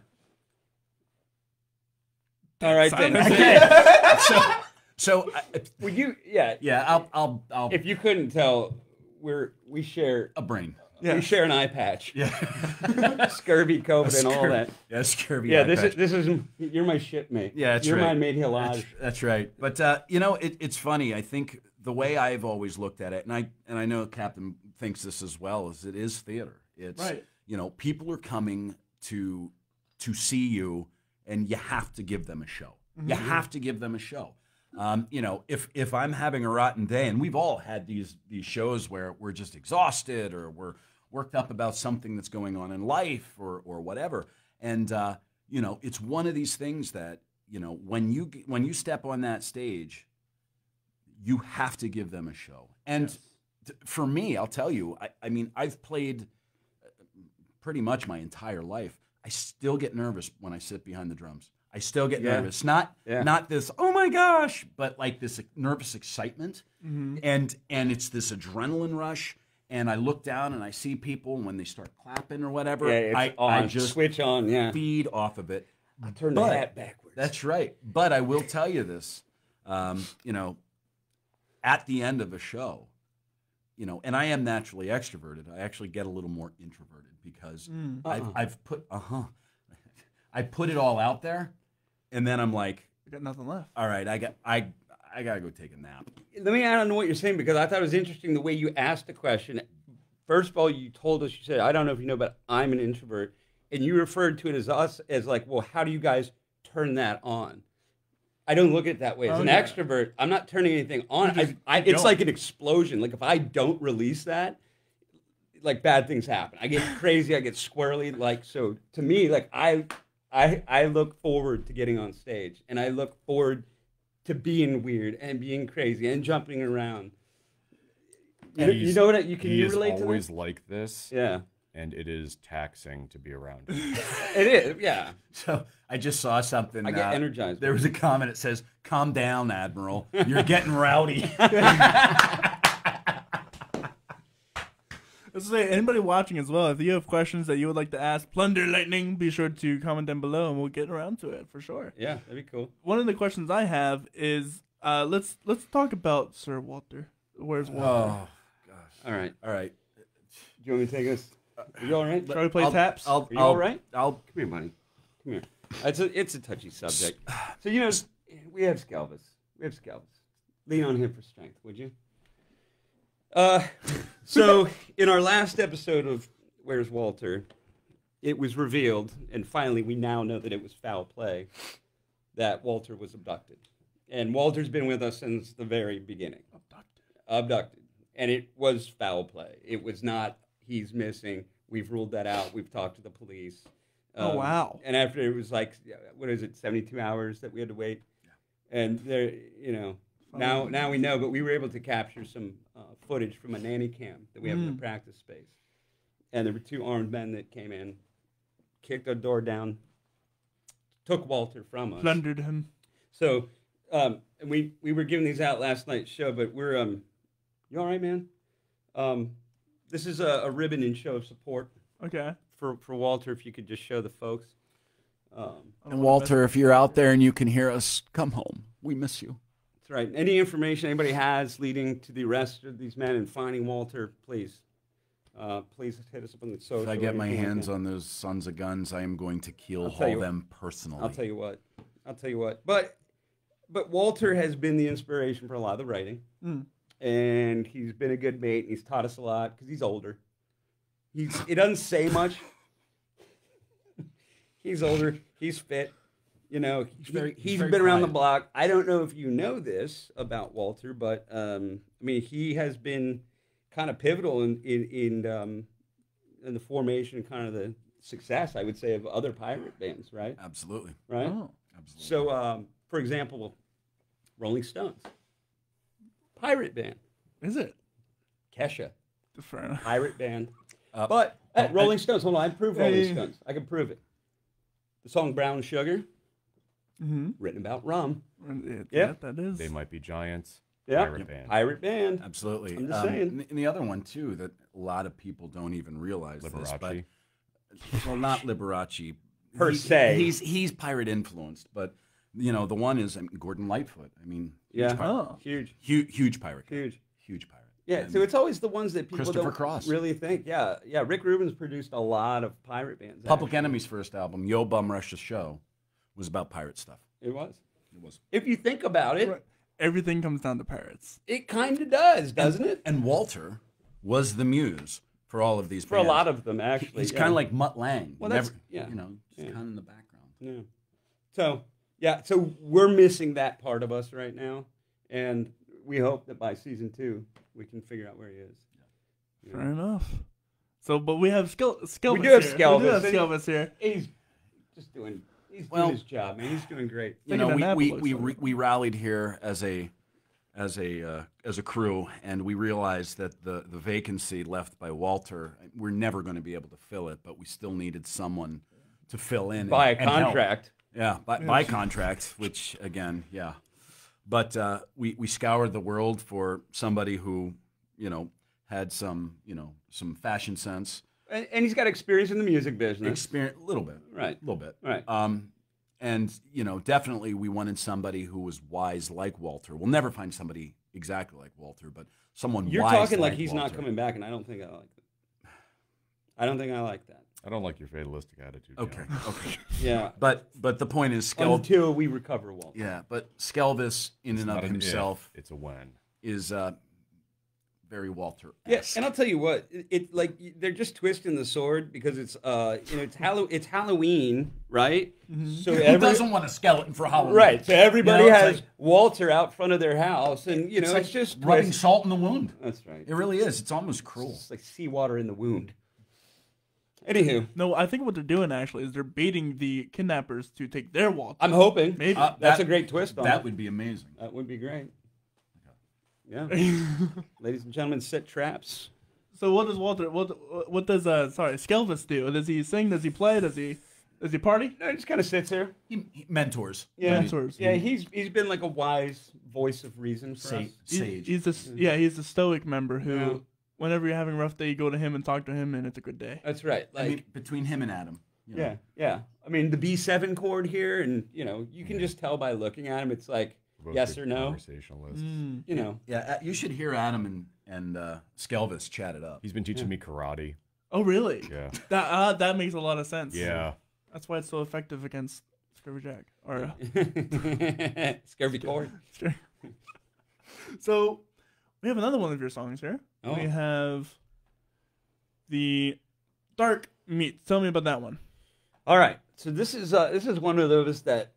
All right then. Okay. so Would you? Yeah. yeah, I'll If you couldn't tell, we share a brain. we share an eye patch. Yeah. Scurvy, COVID, and all that. Yeah, scurvy. Yeah, eye this patch. is you're my shipmate. Yeah, that's you're right. my mate Hilage. That's right. But you know, it's funny. I think the way I've always looked at it, and I know Captain thinks this as well, is it is theater. It's Right. you know, people are coming to see you, and you have to give them a show. You have to give them a show. You know, if I'm having a rotten day, and we've all had these shows where we're just exhausted or we're worked up about something that's going on in life or whatever, and you know, it's one of these things that, you know, when you step on that stage, you have to give them a show. And for me, I'll tell you, I mean, I've played pretty much my entire life. I still get nervous when I sit behind the drums. I still get nervous. Not this, oh my gosh, but like this nervous excitement. And it's this adrenaline rush. And I look down and I see people, and when they start clapping or whatever, I just switch on, feed off of it. I turn the hat backwards. That's right. But I will tell you this, you know, at the end of a show, you know, and I am naturally extroverted. I actually get a little more introverted because I've put I put it all out there, and then I'm like, You got nothing left. all right, I gotta go take a nap. Let me add on to what you're saying, because I thought it was interesting the way you asked the question. First of all, you told us, you said, I don't know if you know, but I'm an introvert. And you referred to it as us as like, well, how do you guys turn that on? I don't look at it that way. As an extrovert, I'm not turning anything on. It's like an explosion. Like if I don't release that, like bad things happen. I get crazy. I get squirrely. Like, so to me, like I look forward to getting on stage, and I look forward to being weird and being crazy and jumping around. You know what? You relate to that? always like this. Yeah. And it is taxing to be around him. It is, yeah. So I just saw something. I get energized. There was a comment that says, "Calm down, Admiral. You're getting rowdy." Let's say anybody watching as well, if you have questions that you would like to ask Plunder Lightning, be sure to comment down below, and we'll get around to it for sure. Yeah, that'd be cool. One of the questions I have is, let's talk about Sir Walter. Where's Walter? Oh gosh. All right. Do you want me to take this? Are you all right? Shall we play taps? Are you all right? Come here, buddy. Come here. It's a touchy subject. So, you know, we have Scalvis. Lean on him for strength, would you? So, in our last episode of Where's Walter, it was revealed, and finally we now know that it was foul play, that Walter was abducted. And Walter's been with us since the very beginning. Abducted. And it was foul play. It was not, he's missing. We've ruled that out. We've talked to the police. Oh, wow. And after it was like, what is it, 72 hours that we had to wait? Yeah. And there, you know, now we know, but we were able to capture some footage from a nanny cam that we have in the practice space. And there were two armed men that came in, kicked our door down, took Walter from us. Plundered him. So, and we were giving these out last night's show, but we're, you all right, man? This is a ribbon and show of support. Okay. For Walter, if you could just show the folks. And Walter, if you're out there and you can hear us, come home. We miss you. That's right. Any information anybody has leading to the arrest of these men and finding Walter, please. Please hit us up on the social. If I get my hands on those sons of guns, I am going to haul them personally. I'll tell you what. But Walter has been the inspiration for a lot of the writing. And he's been a good mate, and he's taught us a lot because he's older. It doesn't say much. He's older. He's fit. You know, he's been around the block. I don't know if you know this about Walter, but I mean, he has been kind of pivotal in the formation, kind of the success, I would say, of other pirate bands, right? Absolutely. Right? Oh. Absolutely. So, for example, Rolling Stones. Pirate band. Is it? Kesha. Different. Pirate band. But Rolling Stones, hold on, I can prove Rolling Stones. I can prove it. The song Brown Sugar, written about rum. Yeah, that is. They might be giants. Yeah, Pirate band. pirate band. Absolutely. I'm just saying. And the other one too that a lot of people don't even realize this, but Liberace. well, not Liberace Per se. He's pirate influenced, but you know the one is Gordon Lightfoot. I mean, Yeah, Oh. huge. huge pirate, guy. Huge. Huge pirate. Yeah, And so it's always the ones that people Christopher don't Cross. really think. Yeah, yeah. Rick Rubin's produced a lot of pirate bands. Public actually. Enemy's first album, Yo Bum Rush the Show, was about pirate stuff. It was. It was. If you think about it, Right. Everything comes down to pirates. it kind of does, doesn't it? And Walter was the muse for all of these For a bands. lot of them, actually. He's yeah. kind of like Mutt Lange. Well, that's- Never, yeah. you know, just Yeah. kind of in the background. Yeah. So, yeah, so we're missing that part of us right now, and we hope that by season 2 we can figure out where he is. Fair enough. So, but we have Skelvis We do have here. Skelvis. We do have Skelvis here. He's just doing. He's Well- doing his job, man. He's doing great. You know, Taking a nap, we it looks like. we rallied here as a crew, and we realized that the vacancy left by Walter, we're never going to be able to fill it, but we still needed someone to fill in By a and help. contract. Yeah, by contract, which again, yeah. But we scoured the world for somebody who, you know, had some fashion sense, And he's got experience in the music business. experience, a little bit, Right. a little bit, Right. and you know, definitely we wanted somebody who was wise like Walter. We'll never find somebody exactly like Walter, but someone You're wise talking like he's Walter. not coming back, and I don't think I like that. I don't think I like that. I don't like your fatalistic attitude. Okay, John. okay. Yeah. But the point is, Until we recover Walter. yeah, but Skelvis in It's and of not an himself if, it's a when. is very Walter. Yeah, and I'll tell you what, it like they're just twisting the sword because it's it's Halloween, right? So Who doesn't want a skeleton for Halloween? right, so everybody You know, it's has like- Walter out front of their house, and you know like it's just rubbing twist. salt in the wound. That's right. It really is. It's almost cruel. It's like seawater in the wound. Anywho, No, I think what they're doing actually is they're baiting the kidnappers to take their Walter. I'm hoping Maybe. that's that- a great twist on That it. would be amazing. That would be great. Yeah, ladies and gentlemen, set traps. So what does Walter? What does Skelvis do? Does he sing? Does he play? Does he party? No, he just kind of sits there. He mentors. Yeah, Mentors. yeah. He's been like a wise voice of reason for us. Sage. He's the stoic member who, Yeah. whenever you're having a rough day, you go to him and talk to him, and it's a good day. That's right. Like, I mean, between him and Adam. You know, yeah, yeah. I mean, the B7 chord here, and you know, you can just tell by looking at him. It's like Both yes good or no. Conversationalists. You know, Yeah, you should hear Adam and Skelvis chat it up. He's been teaching me karate. Oh, really? Yeah. That makes a lot of sense. Yeah. That's why it's so effective against Scurvy Jack. Or scurvy cord. so, we have another one of your songs here. Oh. We have the Dark Meat. Tell me about that one. All right, so this is one of those that.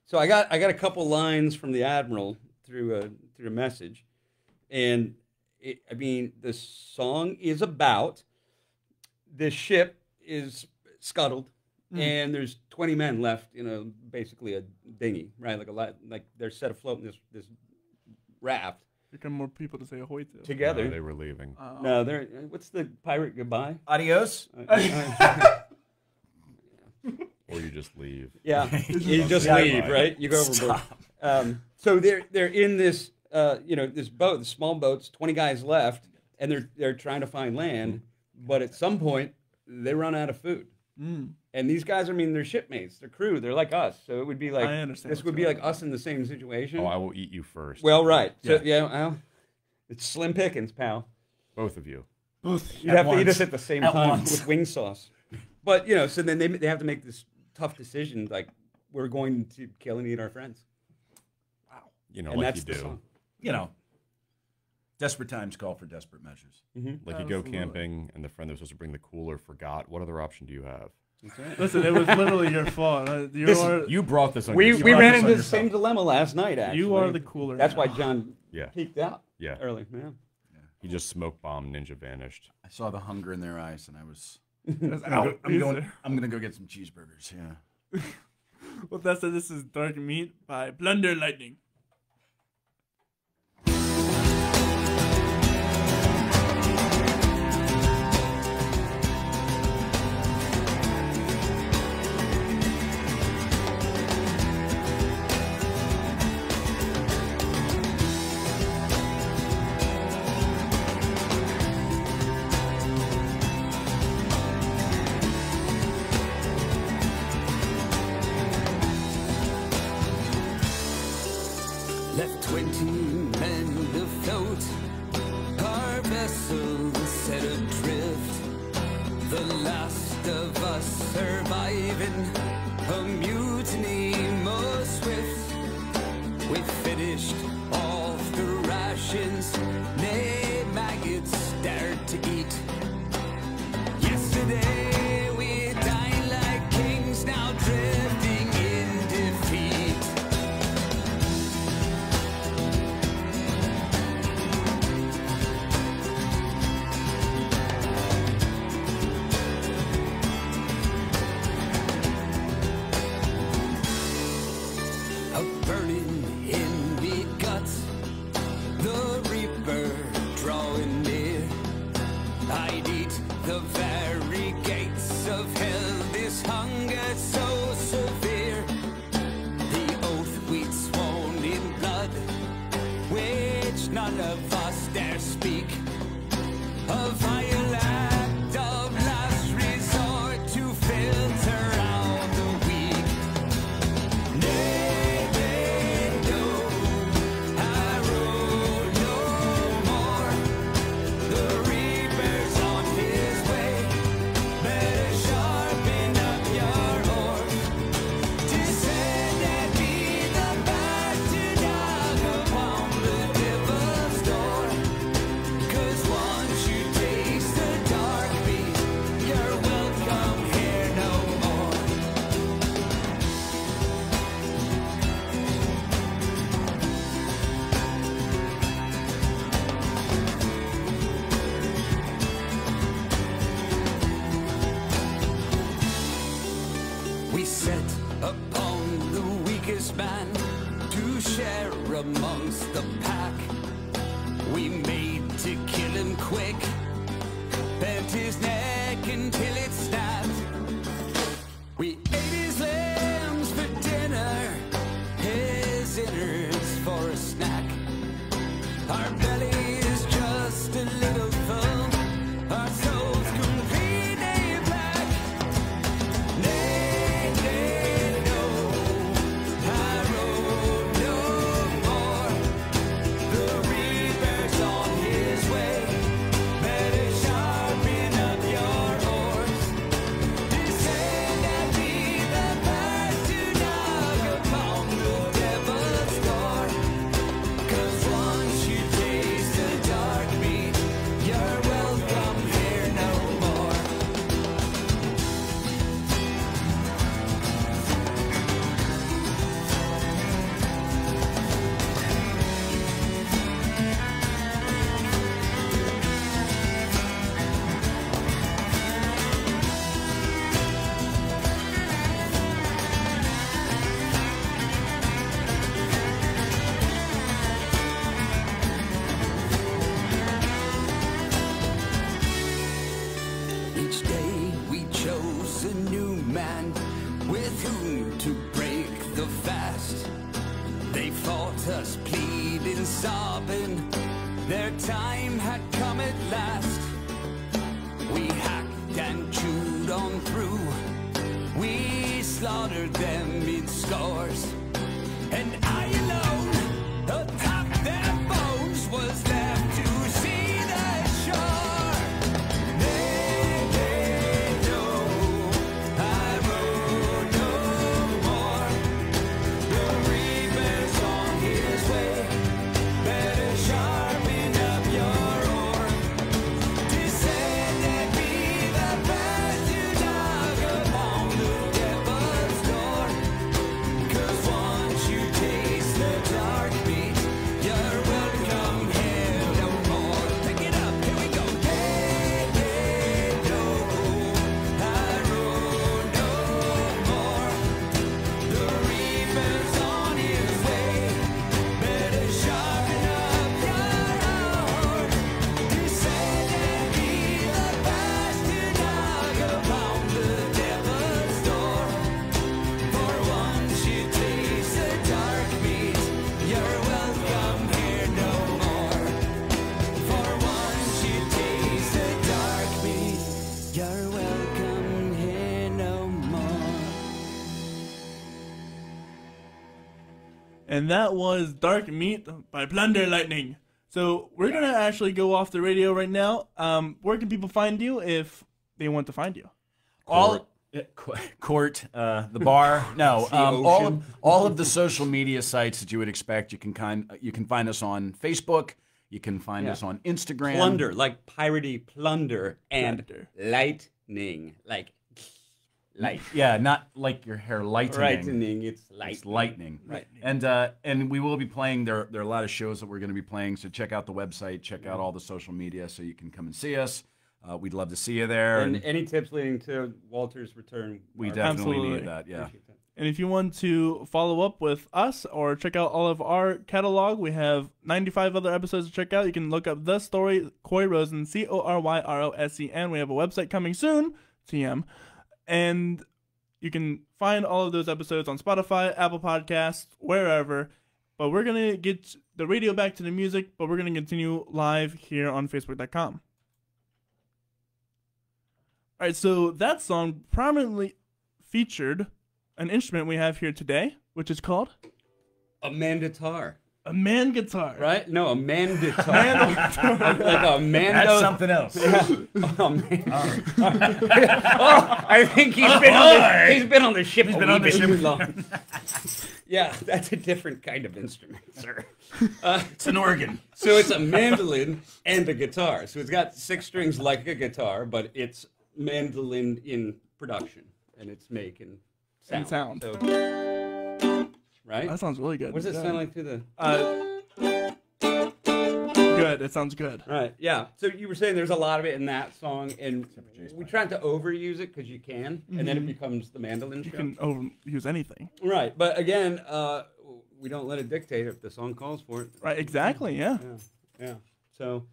So I got a couple lines from the Admiral through a message, and I mean the song is about this ship is scuttled, and there's 20 men left in basically a dinghy, right? Like they're set afloat in this raft Become more people to say ahoy to. together. No, they were leaving. No, they're what's the pirate goodbye? Adios. Or you just leave. Yeah, you just Yeah, leave, right. right? You go overboard. So they're in this this boat, the small boats. 20 guys left, and they're trying to find land, but at some point they run out of food. And these guys, I mean, they're shipmates, they're crew, they're like us. So it would be like I understand this what's would be going like us in the same situation. Oh, I will eat you first. Well, right. So well, it's slim pickings, pal. Both of you. You'd have to eat once. us at the same At time once. with wing sauce. But so then they have to make this tough decision, like we're going to kill and eat our friends. You know, And like that's you the do. song. You know, desperate times call for desperate measures. Like you go camping and the friend that was supposed to bring the cooler forgot. What other option do you have? Listen, it was literally your fault. You brought this on We yourself. ran this into on the yourself. same dilemma last night, actually. You are the cooler. That's now. why John Yeah. peeked out Yeah. early. Yeah. He just smoke bombed, ninja vanished. I saw the hunger in their eyes, and I was. That's out. I'm gonna go get some cheeseburgers. Yeah. Well, that's it. This is Dark Meat by Plunder Lightning. left 20 men afloat. Our vessel set adrift, the last of us surviving a mutiny most swift. We finished off the rations, nay, maggots dared to eat. Yesterday we dined like kings, now drifting in defeat. A burning in me guts, the reaper drawing near. I'd eat the very gates of hell, this hunger so severe. The oath we'd sworn in blood, which none of us dare speak. A vile act of last resort to filter out the weak. Nay, nay, no, I rule no more. The reaper's on his way. Better sharpen up your oars. Descend and be the bastard dog upon the devil's door. 'Cause once you taste the dark beat, you're welcome here no more. We set upon the weakest man to share amongst the pack. We made to kill him quick, bent his neck until it snapped. We ate his limbs for dinner, his innards for a snack. Our bellies just a little full, our souls completely black. Nay, nay, no, I roll no more. The reaper's on his way. Better sharpen up your oars. Descend and be the bastard dog upon the devil's door. 'Cause once you taste the dark meat, you're welcome here no more. Each day we chose a new man with whom to break the fast. They fought us pleading, sobbing, their time had come at last. We hacked and chewed on through, we slaughtered them in scores. And I alone, atop their bones, was left to see the shore. Nay, nay, no, I roll no more. The reaper's on his way. Better sharpen up your oar. Descend and be the bastard dog upon the devil's door. 'Cause once you taste the And that was Dark Meat by Plunder Lightning. So we're going to actually go off the radio right now. Where can people find you if they want to find you? Court, the bar. No, all of the social media sites that you would expect. You can find us on Facebook. You can find us on Instagram. Plunder, like parody, plunder, and lightning, like light. Yeah, not like your hair lightening. Lightning, it's lightning. It's lightning. Right. And we will be playing. There are a lot of shows that we're going to be playing. So check out the website. Check out all the social media so you can come and see us. We'd love to see you there. And any tips leading to Walter's return? We definitely need that. Yeah. And if you want to follow up with us or check out all of our catalog, we have 95 other episodes to check out. You can look up The Story, Cory Rosen, CORYROSEN. We have a website coming soon, TM. And you can find all of those episodes on Spotify, Apple Podcasts, wherever. But we're going to get the radio back to the music, but we're going to continue live here on Facebook.com. All right, so that song prominently featured an instrument we have here today, which is called? A manditar. A man guitar. Right? No, a manditar. Like a mando. That's something else. Yeah. Oh, man. I think he's been on the ship. He's been on the ship too long. Yeah, that's a different kind of instrument, sir. It's an organ. So it's a mandolin and a guitar. So it's got 6 strings like a guitar, but it's mandolin in production, and it's making sound. So, right? That sounds really good. What does it sound like to the... Good. It sounds good. Right, yeah. So you were saying there's a lot of it in that song, and we tried to overuse it because you can, and then it becomes the mandolin show. You can overuse anything. Right, but again, we don't let it dictate if the song calls for it. Right, exactly, yeah. Yeah. So...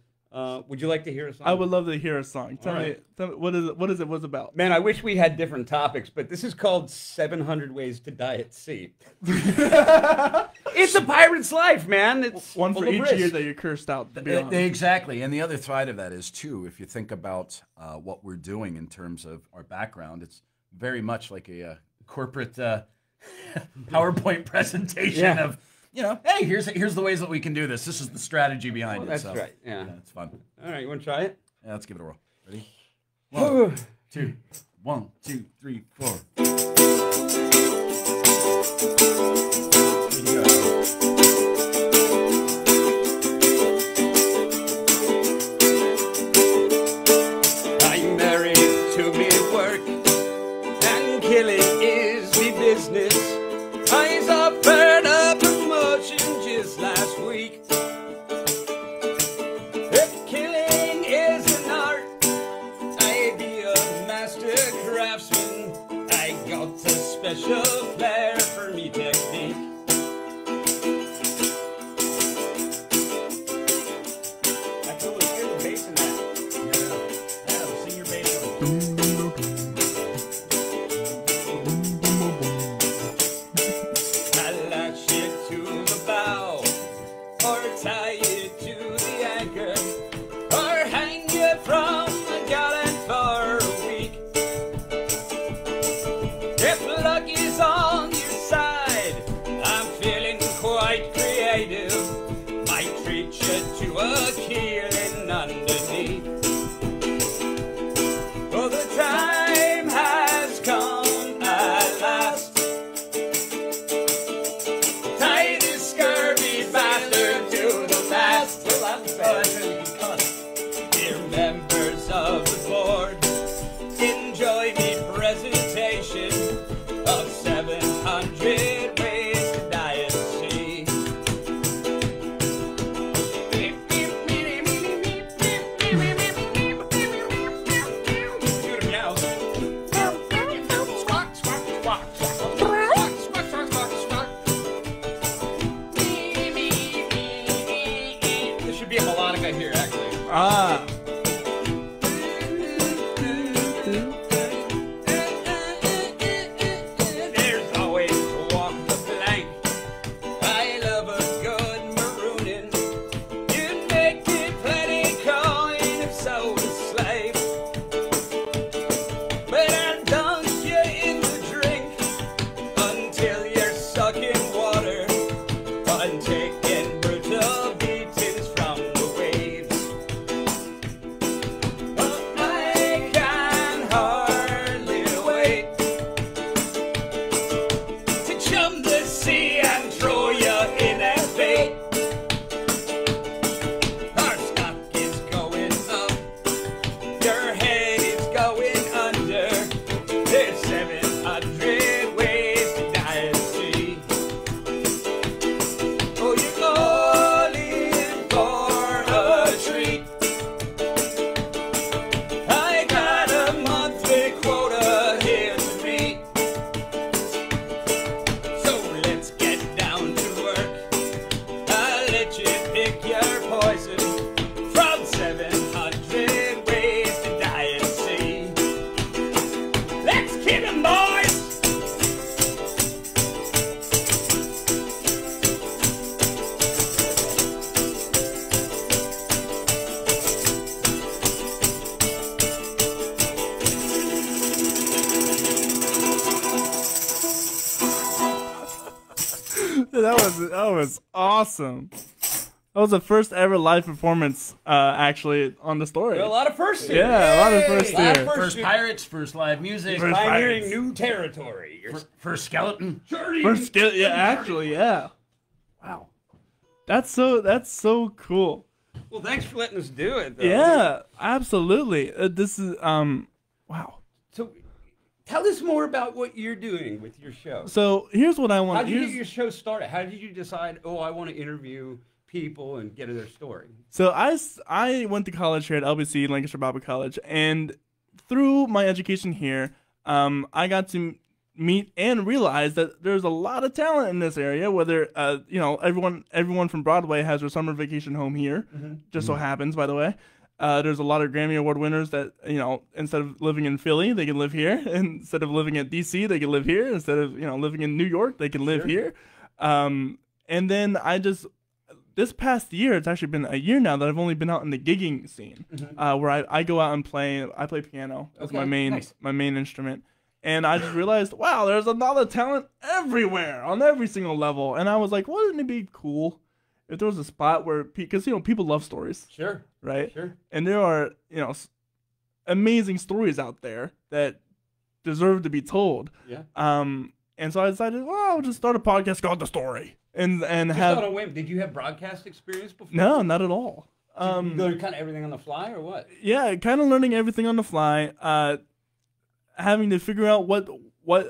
would you like to hear a song? I would love to hear a song. Tell me what is it? What's it about? Man, I wish we had different topics, but this is called 700 Ways to Die at Sea. It's a pirate's life, man. It's one full for of each risk. year that you're cursed out. To be honest. Exactly. And the other side of that is, too, if you think about what we're doing in terms of our background, it's very much like a corporate PowerPoint presentation of, hey, here's the ways that we can do this. This is the strategy behind it. That's right. Yeah, it's fun. All right, you want to try it? Yeah, let's give it a whirl. Ready? 1, 2, 3, 4. I'm married to me work, and killing is me business. I offered a promotion just last week. If killing is an art, I'd be a master craftsman. I got a special flair for me technique. I could hear the bass in that. Yeah, sing your bass on it. Tie it to the anchor, or hang it from the gallant for a week. If luck is on your side, I'm feeling quite creative. Might treat you to a killing underneath. Oh, the time has come at last. Tie this scurvy bastard to the mast. Dear members of the board, enjoy the presentation of 700 ways to die at sea. 700 ways to die at sea. Oh, you're calling for a treat. I got a monthly quota here to meet. So let's get down to work. I'll let you pick your poison from 700 ways to die at sea. Let's kill 'em, boys! That was awesome. That was the first ever live performance, actually, on the story. A lot of firsts here. Yeah, a lot of firsts Hey! here. First pirates, first live music, First Pioneering pirates. new territory. first skeleton. First skill, yeah, actually, yeah. Wow, that's so cool. Well, thanks for letting us do it, though. Yeah, absolutely. This is wow. So, tell us more about what you're doing with your show. So here's what I want. How did you get your show started? How did you decide, oh, I want to interview people and get their story? So I went to college here at LBC, Lancaster Bible College, and through my education here, I got to meet and realize that there's a lot of talent in this area. Whether everyone from Broadway has their summer vacation home here, just so happens, by the way. There's a lot of Grammy Award winners that, instead of living in Philly, they can live here. Instead of living at DC, they can live here. Instead of, living in New York, they can live here. And then this past year, it's actually been a year now that I've only been out in the gigging scene, where I go out and play. I play piano as my main instrument. And I just realized, wow, there's a lot of talent everywhere on every single level. And I was like, wouldn't it be cool if there was a spot where, because people love stories. Sure. Right? Sure. And there are, amazing stories out there that deserve to be told. Yeah. And so I decided, well, I'll just start a podcast called The Story. And Just have on a whim. Did you have broadcast experience before? No, not at all. You learn kind of everything on the fly, or what? Yeah, kind of learning everything on the fly, having to figure out what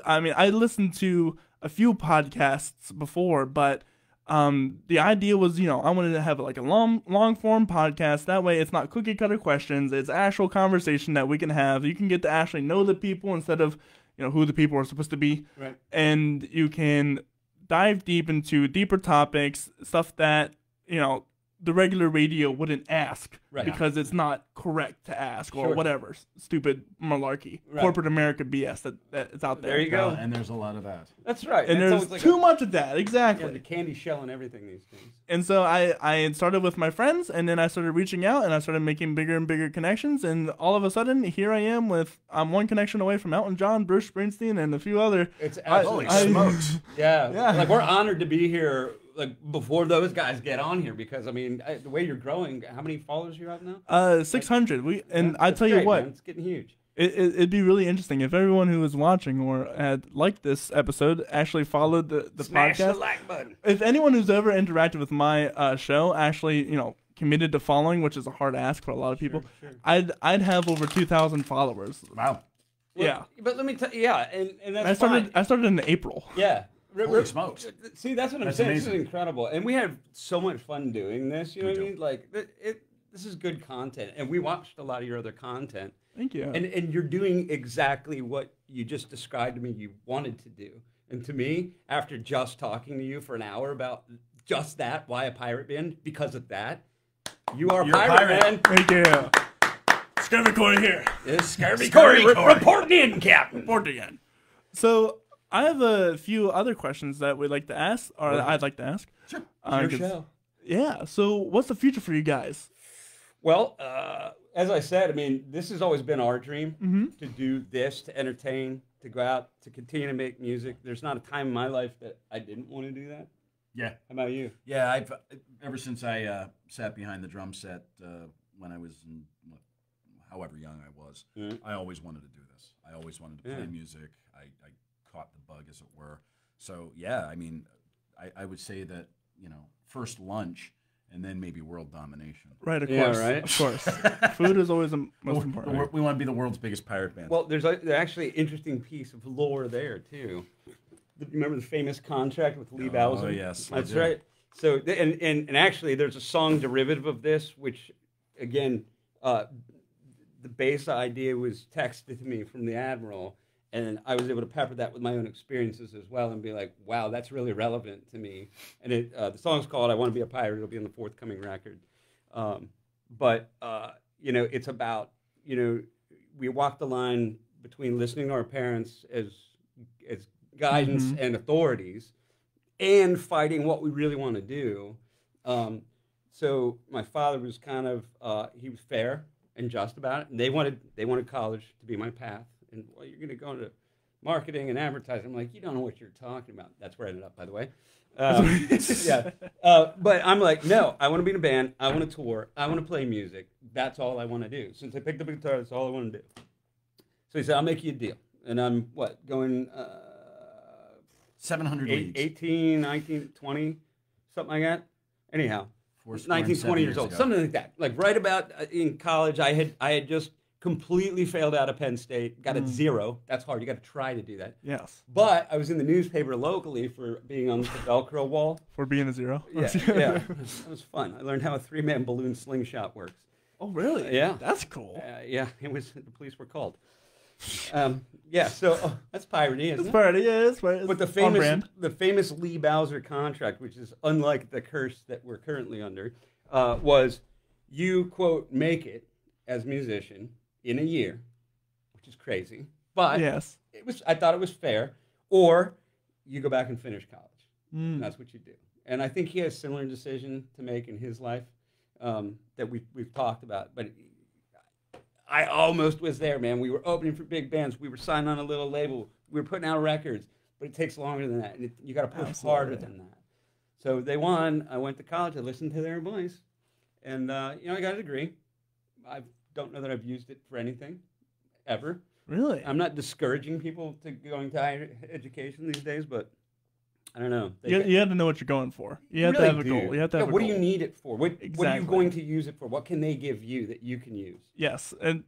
I mean, I listened to a few podcasts before, but the idea was, I wanted to have like a long form podcast. That way it's not cookie cutter questions. It's actual conversation that we can have. You can get to actually know the people instead of, who the people are supposed to be. Right. And you can dive deep into deeper topics, stuff that, the regular radio wouldn't ask, because it's not correct to ask, or whatever stupid malarkey, corporate America BS that is out there. There you go. And there's a lot of that. That's right. And there's like too much of that, exactly. Yeah, the candy shell and everything these days. And so I started with my friends, and then I started reaching out, and I started making bigger and bigger connections, and all of a sudden, here I am with, I'm one connection away from Elton John, Bruce Springsteen, and a few other. It's absolutely smokes. Yeah. Yeah. Like, we're honored to be here, like, before those guys get on here, because, I mean, the way you're growing, how many followers you have now? 600. I That's tell you great, what, man. It's getting huge. It'd be really interesting if everyone who was watching or had liked this episode actually followed the Smash podcast. the like button. If anyone who's ever interacted with my show actually, committed to following, which is a hard ask for a lot of people, Sure. I'd have over 2,000 followers. Wow. Yeah. But let me tell you, and that's I started in April. Yeah. Holy smokes. See, that's what I'm That's saying. amazing. This is incredible. And we had so much fun doing this. You know We what I do. mean? Like, this is good content. And we watched a lot of your other content. Thank you. And you're doing exactly what you just described to me you wanted to do. And to me, after just talking to you for an hour about just that, why a pirate band, because of that, you're a pirate, man. Thank you. Scurvy Corey here. It's Scurvy Corey. reporting in, Captain. Report again. So I have a few other questions that we'd like to ask, or that I'd like to ask. Sure. Your 'Cause- show. Yeah. So what's the future for you guys? Well, as I said, I mean, this has always been our dream to do this, to entertain, to go out, to continue to make music. There's not a time in my life that I didn't want to do that. Yeah. How about you? Yeah, I've ever since I sat behind the drum set when I was however young I was, I always wanted to do this. I always wanted to play music. I caught the bug, as it were. So yeah, I mean, I would say that first lunch and then maybe world domination. Right, of Yeah, course. right. Of course. Food is always the most important. We want to be the world's biggest pirate band. Well, there's actually an interesting piece of lore there too. Remember the famous contract with Lee Bowser? Oh yes, That's right. So, and actually, there's a song derivative of this, which, again, the base idea was texted to me from the Admiral, and I was able to pepper that with my own experiences as well, and be like, wow, that's really relevant to me. And the song's called "I Want to Be a Pirate." It'll be in the forthcoming record. But you know, it's about, you know, we walk the line between listening to our parents as guidance and authorities, and fighting what we really want to do. So my father was kind of he was fair and just about it, and they wanted college to be my path. And well, you're going to go into marketing and advertising. I'm like, you don't know what you're talking about. That's where I ended up, by the way. Yeah, but I'm like, no, I want to be in a band. I want to tour. I want to play music. That's all I want to do. Since I picked up a guitar, that's all I want to do. So he said, I'll make you a deal. And I'm going 700 leagues. 18, 19, 20, something like that. Anyhow, Four 19, 20 years old, ago. something like that. Like right about in college, I had just completely failed out of Penn State, got a 0. That's hard. You got to try to do that. Yes. But I was in the newspaper locally for being on the Velcro wall. For being a 0. Yeah, yeah. That was fun. I learned how a 3-man balloon slingshot works. Oh, really? Yeah. That's cool. Yeah, it was. The police were called. Yeah, so that's parody, isn't It's it? parody, yeah. It's parody. But the famous Lee Bowser contract, which is unlike the curse that we're currently under, was you, quote, make it as a musician in a year, which is crazy. But yes, I thought it was fair. Or you go back and finish college. And that's what you do. And I think he has a similar decision to make in his life that we've talked about. But I almost was there, man. We were opening for big bands. We were signed on a little label. We were putting out records. But it takes longer than that. And you got to push harder than that. So they won. I went to college. I listened to their advice. And, you know, I got a degree. I don't know that I've used it for anything, ever. really. I'm not discouraging people to going to higher education these days, but I don't know. You have to know what you're going for. You have to really have a do. goal. You have to Yeah, have a what goal. do you need it for? What are you Exactly. going to use it for? What can they give you that you can use? Yes, and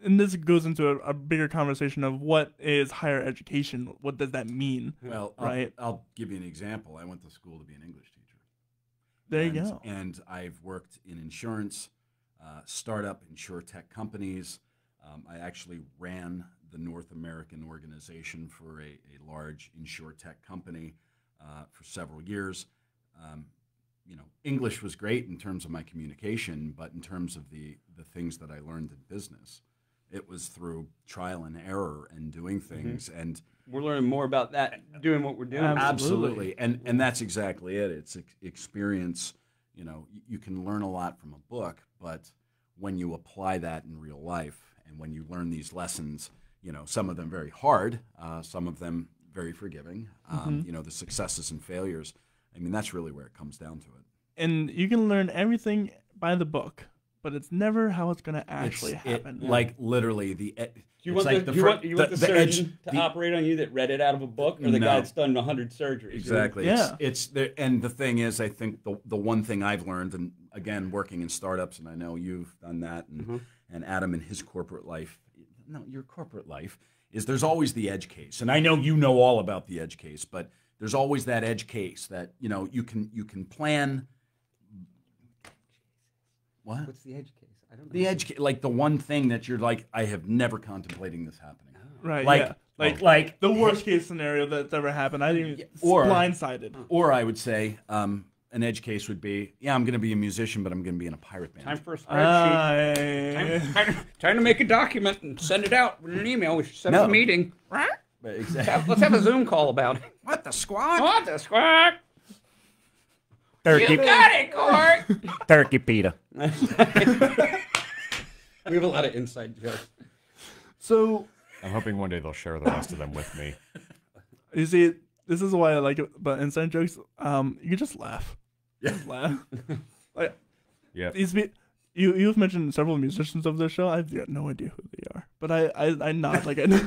this goes into a bigger conversation of what is higher education. What does that mean? Well, Right. I'll give you an example. I went to school to be an English teacher. There you go. And I've worked in insurance, startup insurtech companies. I actually ran the North American organization for a large insurtech company for several years. You know, English was great in terms of my communication, but in terms of the things that I learned in business, it was through trial and error and doing things. And We're learning more about that, doing what we're doing. absolutely, and that's exactly it. It's experience. You know, you can learn a lot from a book, but when you apply that in real life, and when you learn these lessons, you know, some of them very hard, some of them very forgiving. You know, the successes and failures. I mean, that's really where it comes down to it. And you can learn everything by the book, but it's never how it's going to actually happen. Like literally Do you want the surgeon to operate on you that read it out of a book, or the guy that's done 100 surgeries? Exactly. Yeah. It's the, and the thing is, I think the one thing I've learned, and again, working in startups, and I know you've done that, and Adam in his corporate life, your corporate life, is there's always the edge case. And I know you know all about the edge case, but there's always that edge case that, you know, you can plan. What? What's the edge case? I don't know. The edge, like the one thing that you're like, I have never contemplating this happening. right, Like, yeah. like The worst case scenario that's ever happened. I didn't even Or- blindsided. Or I would say an edge case would be, yeah, I'm going to be a musician, but I'm going to be in a pirate band. Time for a spreadsheet. Time to make a document and send it out with an email. We should set up a meeting. But exactly. Let's have a Zoom call about it. What the squad? What the squawk? Turkey, You got it, Court. turkey pita. We have a lot of inside jokes. So, I'm hoping one day they'll share the rest of them with me. you see, this is why I like it about inside jokes. You can just laugh. Just laugh. Like, Yeah. You've mentioned several musicians of this show. I've got no idea who they are, but I nod like I know.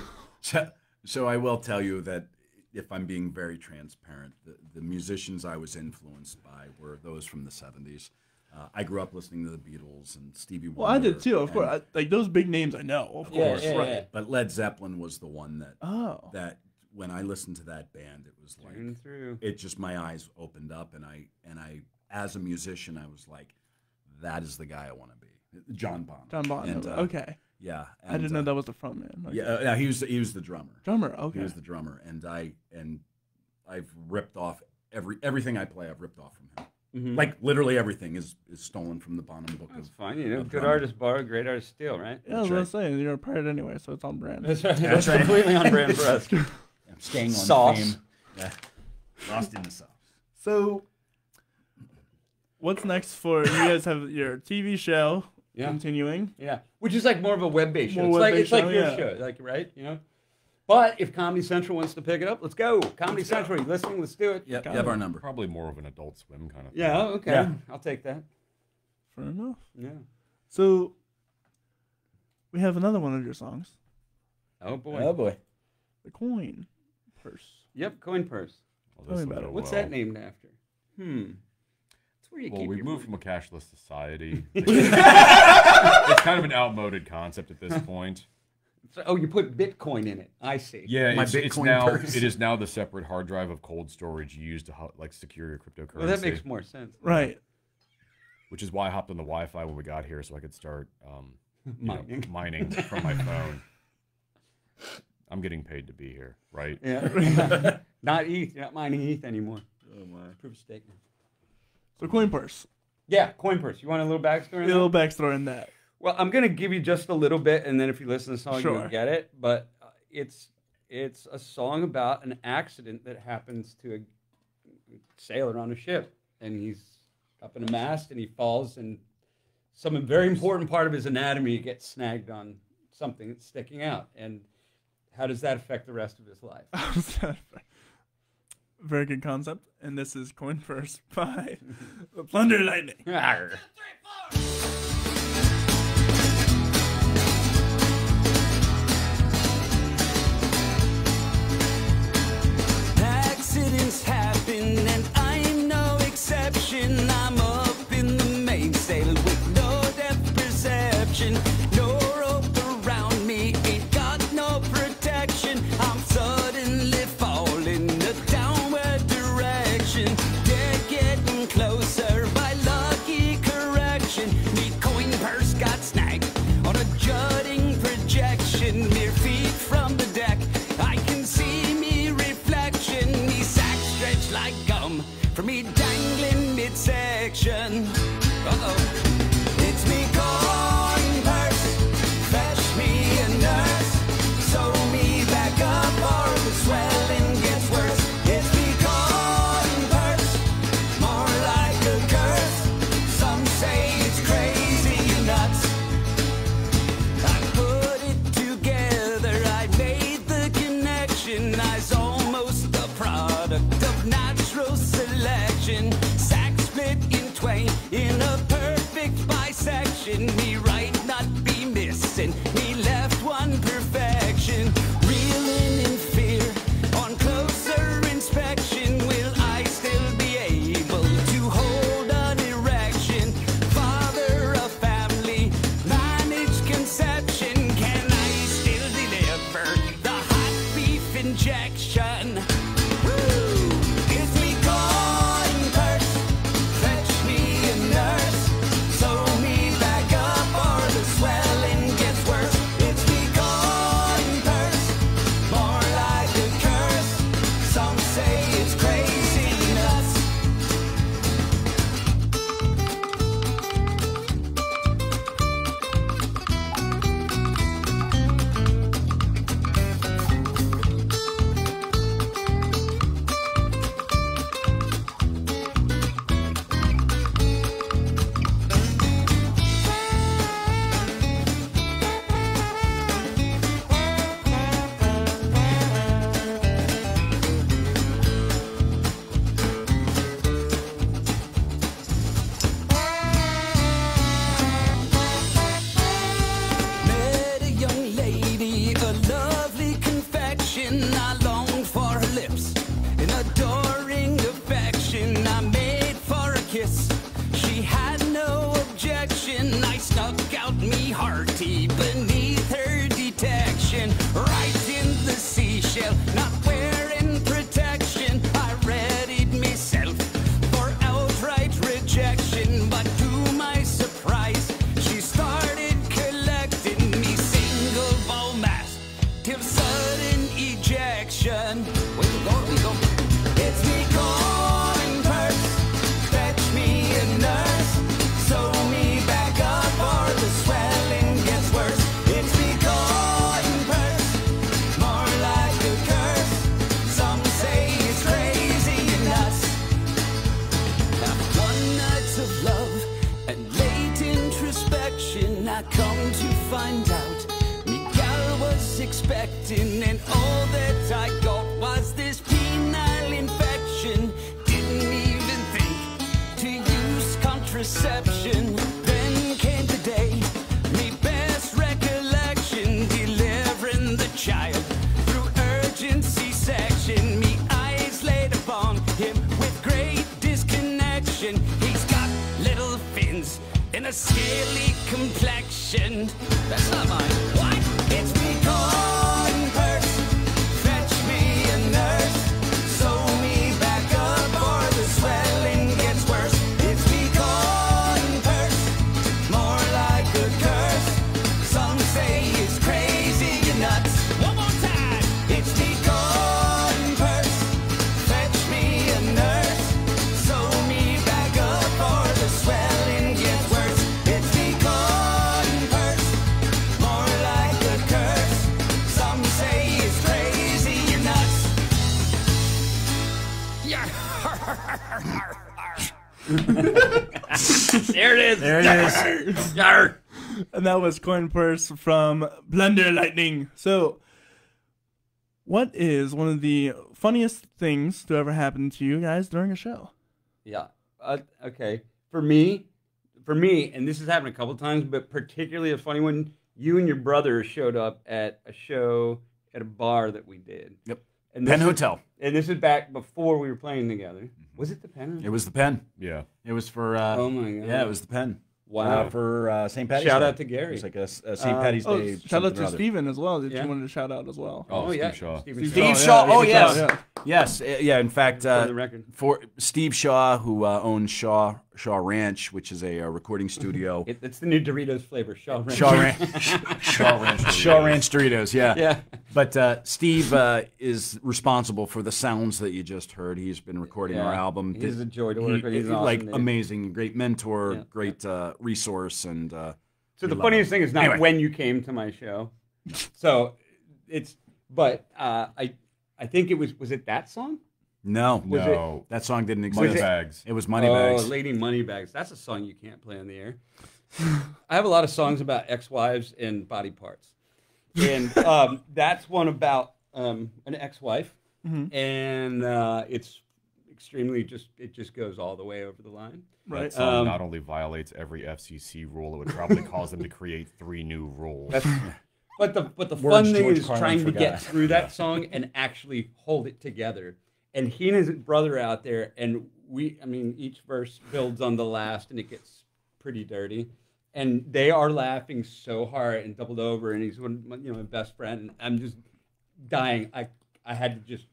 So I will tell you that if I'm being very transparent, the musicians I was influenced by were those from the 70s. I grew up listening to the Beatles and Stevie Wonder. Well, I did too, of course. Like those big names, I know, of course. right. But Led Zeppelin was the one that Oh. when I listened to that band, it was like Through. it just my eyes opened up, and I as a musician, I was like, that is the guy I want to be, John Bonham. John Bonham. And, okay. Yeah, I didn't know that was the front man. Okay. Yeah, he was the drummer. Drummer. Okay. He was the drummer, and I've ripped off everything I play. I've ripped off from him. Like literally everything is stolen from the Bonham book. That's of, fine. You know, of good drumming. artists borrow, great artists steal, right? Yeah, I was saying, you're a pirate anyway, so it's on brand. That's right. That's completely on brand for us. I'm staying on Sauce. fame. Yeah. Lost in the sauce. So, what's next for you guys? Have your TV show continuing? Yeah, which is like more of a web-based show. More It's like web-based your show, show, like right, you know. But if Comedy Central wants to pick it up, let's go. Comedy Central, you listening? Let's do it. Yep, you have our number. Probably more of an Adult Swim kind of thing. Yeah. Okay. Yeah. I'll take that. Fair enough. Yeah. So, we have another one of your songs, Oh boy. Oh boy. the coin purse. Yep. Coin purse. Well, Tell me this'll about go it. What's well. that named after? That's where you Well, keep we've your moved money. from a cashless society. It's kind of an outmoded concept at this point. Oh, you put Bitcoin in it. I see. Yeah, My it's Bitcoin now purse. it is now the separate hard drive of cold storage you use to like secure your cryptocurrency. Well, that makes more sense. Right. Which is why I hopped on the Wi-Fi when we got here, so I could start Mining. from my phone. I'm getting paid to be here, right? Yeah. Not ETH. You're not mining ETH anymore. Oh my. Proof of stake. So, coin purse. Yeah, coin purse. You want a little backstory? A little backstory in that. Well, I'm going to give you just a little bit, and then if you listen to the song, Sure. you'll get it. But it's a song about an accident that happens to a sailor on a ship, and he's up in a mast, and he falls, and some very important part of his anatomy gets snagged on something that's sticking out. And how does that affect the rest of his life? Very good concept. And this is Coin Purse by Plunder Lightning. Arr. Accidents happen and I'm no exception. I'm up in the mainsail with no depth perception. No rope around me, ain't got no protection. I'm suddenly falling a downward direction. They're getting closer by lucky correction. Me coin purse got snagged on a jutting projection. Mere feet from the deck, I can see me reflection. Me sack stretched like gum for me dangling midsection. It's me coin purse, fetch me a nurse, sew me back up or the swelling gets worse. It's me coin purse, more like a curse. Some say it's crazy nuts. I put it together, I made the connection. I's almost the product of natural selection. Sack split in twain in a perfect bisection. Me right not be missing, me left one perfection. Reeling in fear on closer inspection. Will I still be able to hold an erection? Father of family, manage conception. Can I still deliver the hot beef injection? Woo! It's me coin purse, fetch me a nurse, sew me back up or the swelling gets worse. It's me coin purse, more like a curse. Some say it's crazy nuts. adoring affection. I made for a kiss. She had no objection. I snuck out me hearty beneath her detection. Right in the seashell, not wearing protection. I readied myself for outright rejection. But to my surprise, she started collecting me single ball mass till sudden ejection. Wait, we go. It's me calling purse, fetch me a nurse, sew me back up or the swelling gets worse. It's me calling purse, more like a curse. Some say it's crazy and nuts. After 1 night of love and late introspection, I come to find out me gal was expecting, and all that I got was this penile infection. Didn't even think to use contraception. Then came the day, me best recollection, delivering the child through urgent C-section. Me eyes laid upon him with great disconnection. He's got little fins and a scaly complexion. That's not mine. What? It's me calling purse, fetch me a nurse, sew me back up or the swelling gets worse. It's me calling purse, more like a curse. Some say it's crazy and nuts. One more time. It's me calling purse, fetch me a nurse, sew me back up or the swelling gets worse. It's me calling purse, more like a curse. Some say it's crazy and nuts. Yeah. There it is. There it is. Yarr. And that was Coin Purse from Plunder Lightning. So, what is one of the funniest things to ever happen to you guys during a show? Yeah. Okay. For me, and this has happened a couple times, but particularly a funny one. You and your brother showed up at a show at a bar that we did. Yep. And Penn this is- Hotel. And this is back before we were playing together. Was it the Penn? It was the Penn. Yeah. It was for. Oh my God. Yeah, it was the Penn. Wow. For St. Patty's Shout Day. out to Gary. It was like a St. Patty's Oh, Day. shout out something or to other. Steven as well that Yeah. you wanted to shout out as well. Oh, yeah. Steve Shaw. Steve Steve Shaw. Oh, Steve yes. Shaw, yeah. Yes. Yeah. In fact, For the record. for Steve Shaw, who owns Shaw Ranch, which is a recording studio. It's the new Doritos flavor. Shaw Ranch. Shaw Ranch. Shaw Ranch Doritos. Yeah. Yeah. But Steve is responsible for the sounds that you just heard. He's been recording our album. He's a joy to work with. He's an awesome like dude. amazing, great mentor, Yeah. great resource, and So the love funniest thing is not Anyway. when you came to my show. So but I think it was it that song? no, No. that song didn't exist. Moneybags. It was Moneybags. Oh, Lady Moneybags. That's a song you can't play on the air. I have a lot of songs about ex-wives and body parts. And that's one about an ex-wife. And it's extremely it just goes all the way over the line. Right. That song not only violates every FCC rule, it would probably cause them to create 3 new rules. But the Words fun thing George is Carlin trying to get forgot. through that song and actually hold it together. And he and his brother out there, and each verse builds on the last, and it gets pretty dirty. And they are laughing so hard and doubled over, and he's one, my best friend, and I'm just dying. I had to just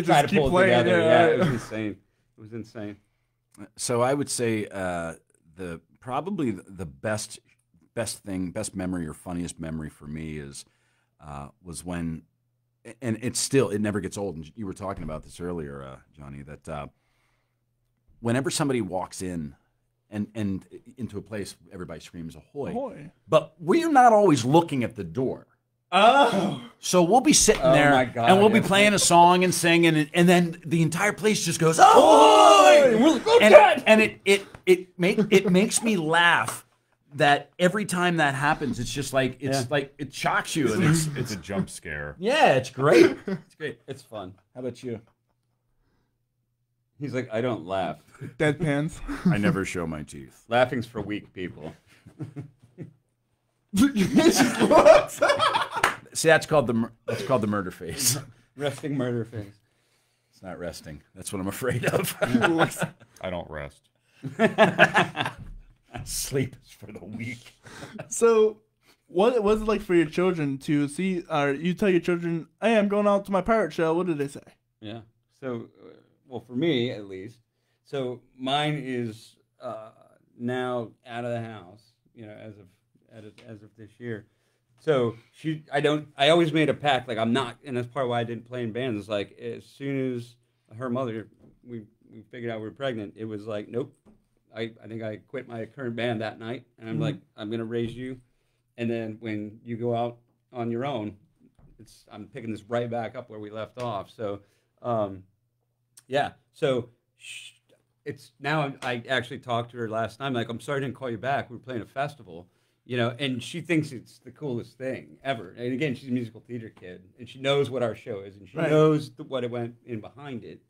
try to keep pull it playing, together. yeah. Yeah, it was insane. It was insane. So I would say probably the best memory or funniest memory for me was when, and it never gets old. And you were talking about this earlier, Johnny, that whenever somebody walks in and into a place, everybody screams ahoy. Ahoy. But we're not always looking at the door. Oh. So we'll be sitting there my God, and we'll be yes. playing a song and singing, and then the entire place just goes, ahoy! And we're like, oh, God! And it makes me laugh that every time that happens, it's just like it shocks you, and It's a jump scare. yeah, it's great. It's great. It's fun. How about you? He's like, I don't laugh. Deadpans. I never show my teeth. Laughing's for weak people. See, that's called the murder face. Resting murder face. It's not resting. That's what I'm afraid of. I don't rest. Sleep is for the weak. So, what was it like for your children to see, or you tell your children, hey, I'm going out to my pirate show? What did they say? Yeah. So, well, for me at least. So mine is now out of the house. As of this year. So I always made a pact, like I'm not, and that's part of why I didn't play in bands. Like as soon as her mother, we figured out we were pregnant, it was like, nope. I think I quit my current band that night, and I'm like, I'm gonna raise you, and then when you go out on your own, I'm picking this right back up where we left off. So, yeah. So it's now I actually talked to her last time. Like, I'm sorry I didn't call you back. We were playing a festival. And she thinks it's the coolest thing ever. And again, she's a musical theater kid, and she knows what our show is, and she knows what it went in behind it.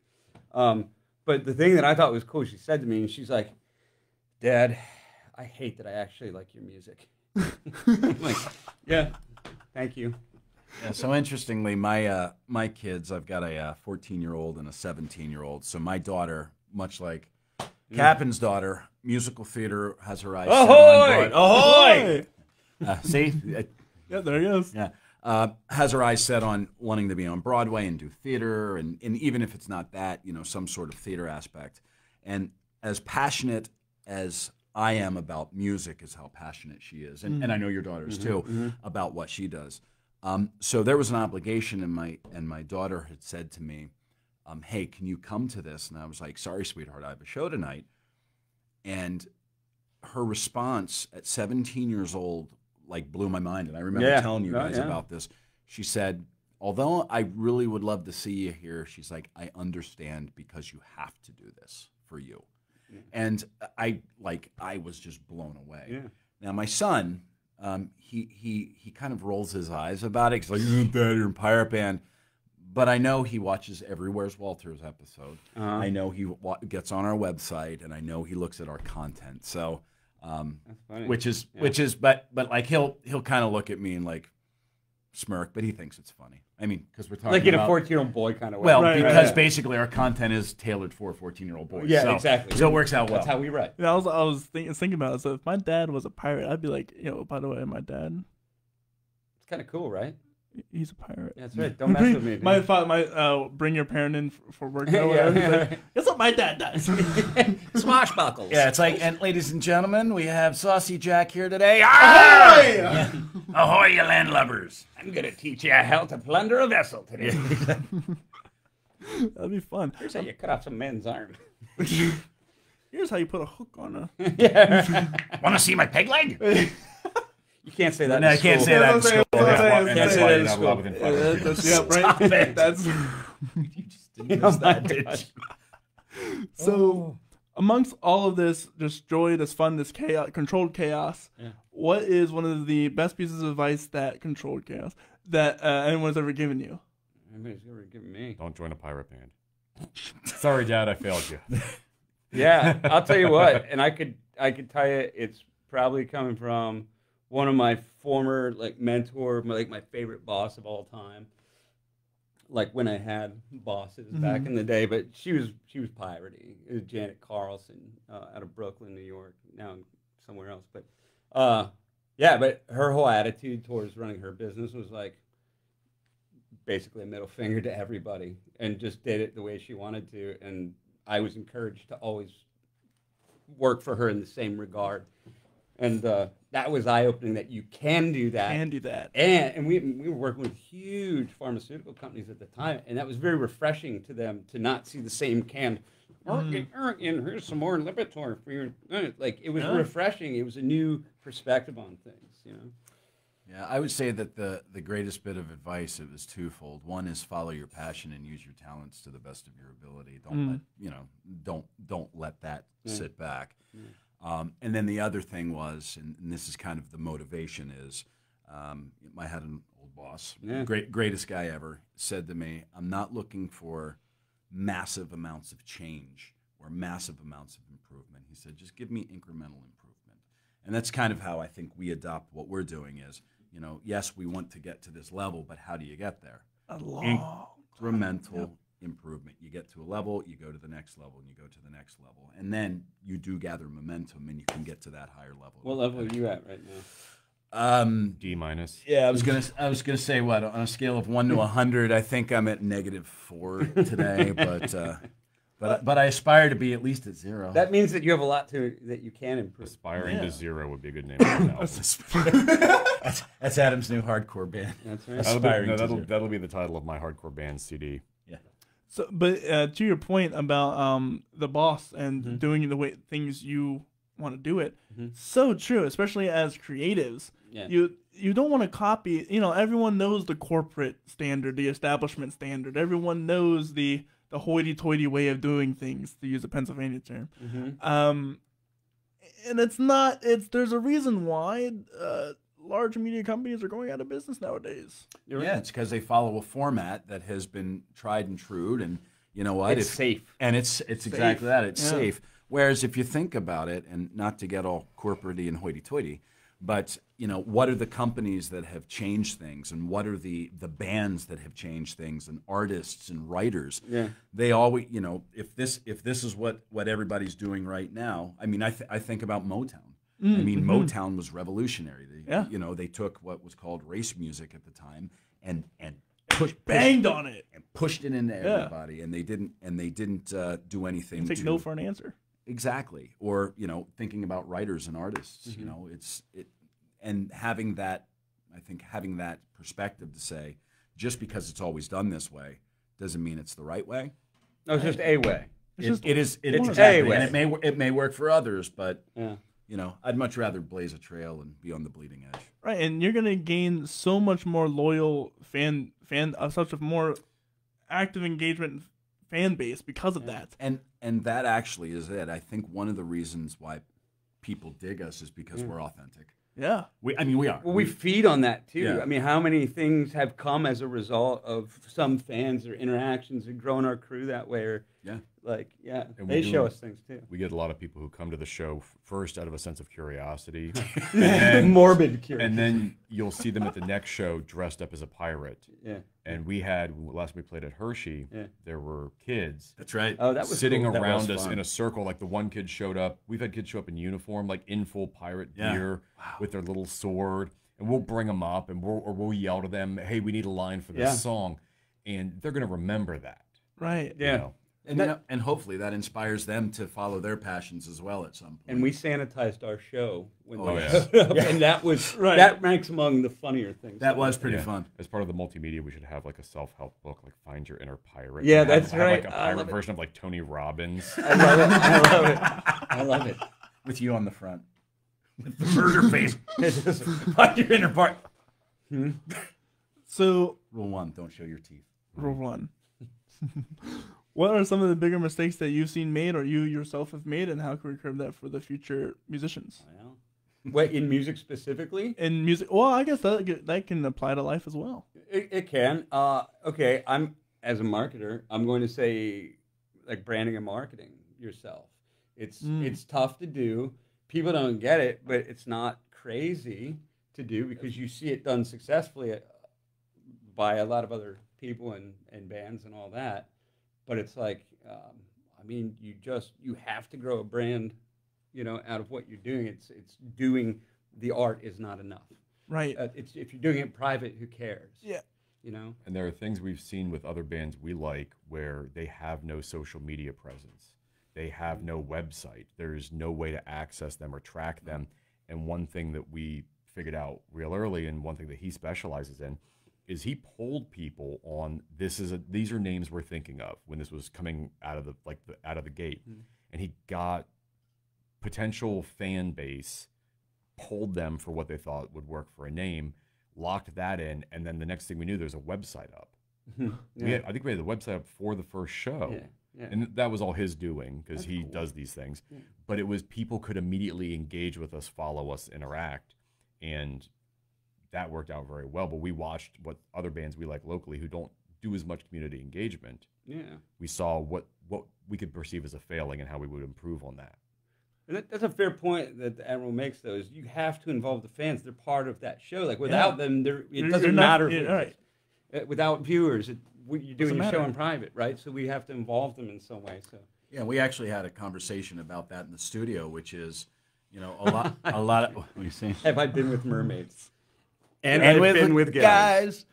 But the thing that I thought was cool, she said to me, and she's like, Dad, I hate that I actually like your music. I'm like, yeah, thank you. Yeah, so interestingly, my kids, I've got a 14-year-old and a 17-year-old. So my daughter, much like Captain's daughter, musical theater has her eyes set on Ahoy! see? Yeah, there he is. Yeah. Has her eyes set on wanting to be on Broadway and do theater, and even if it's not that, some sort of theater aspect. And as passionate as I am about music is how passionate she is. And I know your daughter is too, about what she does. So there was an obligation, and my daughter had said to me, hey, can you come to this? And I was like, sorry, sweetheart, I have a show tonight. And her response at 17 years old, like, blew my mind. And I remember telling you guys about this. She said, although I really would love to see you here, she's like, I understand because you have to do this for you. Yeah. And I was just blown away. Yeah. Now, my son, he kind of rolls his eyes about it. He's like, isn't that your pirate band? But I know he watches every Where's Walter's episode. I know he gets on our website, and I know he looks at our content. So, that's funny. Which is, but like he'll kind of look at me and like smirk, but he thinks it's funny. I mean, because we're talking like in a 14-year-old boy kind of way. Well, because basically our content is tailored for 14-year-old boys. Yeah, exactly. So it works out well. That's how we write. Yeah, I was thinking about it. So if my dad was a pirate, I'd be like, by the way, my dad. It's kind of cool, right? He's a pirate. That's right. Don't mess with me. My father, bring your parent in for work. Like, that's what my dad does. Swashbuckles. Yeah, it's like, and ladies and gentlemen, we have Saucy Jack here today. Ahoy! Ahoy, you landlubbers! I'm gonna teach you how to plunder a vessel today. That'd be fun. Here's how you cut off some man's arm. Here's how you put a hook on a. Want to see my peg leg? You can't say that. No, I can't say that in school. Can't say that in school. Yeah, right. That's. You just didn't miss that, did you? So, amongst all of this, just joy, this fun, this chaos, controlled chaos, what is one of the best pieces of advice that controlled chaos that anyone's ever given you? Anybody's ever given me? Don't join a pirate band. Sorry, Dad, I failed you. Yeah, I'll tell you what, and I could tell you, it's probably coming from one of my former mentor, my favorite boss of all time. Like when I had bosses back in the day, but she was piratey. It was Janet Carlson out of Brooklyn, New York. Now I'm somewhere else, but but her whole attitude towards running her business was like basically a middle finger to everybody, and just did it the way she wanted to. And I was encouraged to always work for her in the same regard. And that was eye-opening that you can do that. And we were working with huge pharmaceutical companies at the time, and that was very refreshing to them to not see the same canned, here's some more Lipitor for your... Like, it was refreshing. It was a new perspective on things, Yeah, I would say that the greatest bit of advice, it was twofold. One is follow your passion and use your talents to the best of your ability. Don't let that sit back. And then the other thing was, and this is kind of the motivation is, I had an old boss, greatest guy ever, said to me, I'm not looking for massive amounts of change or massive amounts of improvement. He said, just give me incremental improvement. And that's kind of how I think we adopt what we're doing is, yes, we want to get to this level, but how do you get there? Incremental improvement. You get to a level, you go to the next level, and you go to the next level, and then you do gather momentum, and you can get to that higher level. What level are you at right now? D minus. Yeah, I was gonna say what on a scale of 1 to 100, I think I'm at -4 today, but I aspire to be at least at 0. That means that you have a lot that you can improve. Aspiring to 0 would be a good name. For an album. That's Adam's new hardcore band. That's right. Aspiring to 0. That'll be the title of my hardcore band CD. Yeah. So, but to your point about the boss and doing the way things you want to do it, so true. Especially as creatives, you don't want to copy. You know, everyone knows the corporate standard, the establishment standard. Everyone knows the hoity-toity way of doing things, to use a Pennsylvania term. And it's not. There's a reason why large media companies are going out of business nowadays. Yeah, it's because they follow a format that has been tried and true, and you know what? It's safe. And it's exactly that. It's safe. Whereas if you think about it, and not to get all corporate-y and hoity-toity, but you know, what are the companies that have changed things, and what are the bands that have changed things, and artists and writers? Yeah, they always, you know, if this is what everybody's doing right now. I mean, I think about Motown. I mean, Motown was revolutionary. You know, they took what was called race music at the time and banged on it and pushed it into everybody, and they didn't do anything. Take no for an answer. Exactly. Or, you know, thinking about writers and artists, you know, and having that, I think having that perspective to say, just because it's always done this way doesn't mean it's the right way. No, it's just a way. It's exactly. a way. And it may work for others, but you know, I'd much rather blaze a trail and be on the bleeding edge. Right, and you're gonna gain so much more loyal fan such a more active engagement fan base because of that. And that actually is it. I think one of the reasons why people dig us is because we're authentic. Yeah. We are. Well, we feed on that too. Yeah. I mean, how many things have come as a result of some fans or interactions and growing our crew that way? Or And they show us things too. We get a lot of people who come to the show first out of a sense of curiosity, Morbid curiosity, and then you'll see them at the next show dressed up as a pirate. Yeah. And we had last time we played at Hershey. Yeah. There were kids. That's right. Oh, that was sitting cool. around us in a circle. Like the one kid showed up. We've had kids show up in uniform, like in full pirate gear, with their little sword, and we'll bring them up and we'll yell to them, "Hey, we need a line for this song," and they're gonna remember that. Right. Yeah. You know? And hopefully that inspires them to follow their passions as well at some point. And we sanitized our show when they yeah. showed up, and that was that ranks among the funnier things. That was pretty fun. As part of the multimedia, we should have like a self-help book, like Find Your Inner Pirate. Yeah, And have- that's have, right. Like a I pirate love it. version of like Tony Robbins. I love it. I love it. I love it. With you on the front. With the murder face. Find your inner part. So Rule 1, don't show your teeth. Rule 1. What are some of the bigger mistakes that you've seen made or you yourself have made, and how can we curb that for the future musicians? Well, what, in music specifically? In music, well, I guess that can apply to life as well. It can. Okay, I'm as a marketer, I'm going to say like branding and marketing yourself. It's tough to do. People don't get it, but it's not crazy to do because you see it done successfully by a lot of other people and bands and all that. But it's like, I mean, you have to grow a brand, you know, out of what you're doing. It's doing the art is not enough. Right. If you're doing it private, who cares? Yeah. You know. And there are things we've seen with other bands we like where they have no social media presence. They have no website. There's no way to access them or track them. And one thing that we figured out real early, and one thing that he specializes in, is he polled people on these are names we're thinking of when this was coming out of the gate, and he got potential fan base, polled them for what they thought would work for a name, locked that in, and then the next thing we knew, there's a website up. I think we had the website up for the first show. Yeah. And that was all his doing because he does these things. Yeah. But it was people could immediately engage with us, follow us, interact, and that worked out very well. But we watched what other bands we like locally who don't do as much community engagement. Yeah, we saw what we could perceive as a failing and how we would improve on that. And that's a fair point that the Admiral makes, though, is you have to involve the fans. They're part of that show. Like, without them, it doesn't matter. Without viewers, you're doing your show in private, right? So we have to involve them in some way. So Yeah, we actually had a conversation about that in the studio, which is, you know, a lot of. What do you see? have I been with mermaids? And I've with been with guys.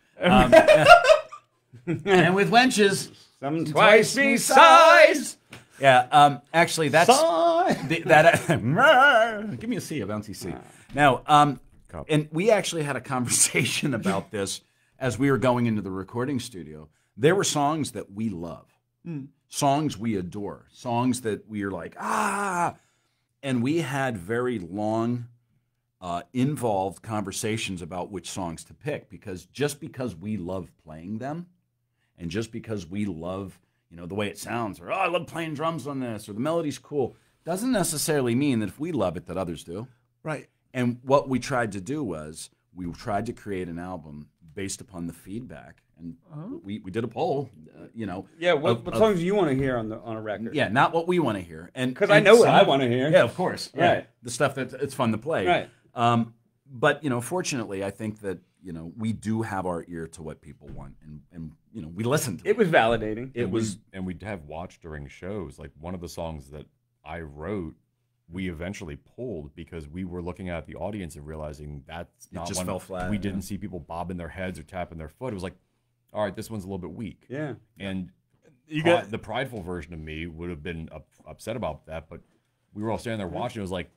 and with wenches. Some twice me size. Yeah, actually, that's Sigh. give me a C, a bouncy C. Now, and we actually had a conversation about this as we were going into the recording studio. There were songs that we love, songs we adore, songs that we are like, and we had very long, involved conversations about which songs to pick, because just because we love playing them, and just because we love, you know, the way it sounds, or I love playing drums on this, or the melody's cool, doesn't necessarily mean that if we love it that others do. Right. And what we tried to do was we tried to create an album based upon the feedback, and we did a poll, you know. Yeah, what songs do you want to hear on a record? Yeah, not what we want to hear, and because I know what I want to hear. Yeah, of course. Yeah. Right. The stuff that it's fun to play. Right. But you know, fortunately, I think that, you know, we do have our ear to what people want, and you know, we listen to It was validating. it was And we'd have watched during shows. Like one of the songs that I wrote, we eventually pulled because we were looking at the audience and realizing that's not just one. fell flat, We didn't see people bobbing their heads or tapping their foot. It was like, all right, this one's a little bit weak. Yeah. And got the prideful version of me would have been upset about that, but we were all standing there watching. It was like,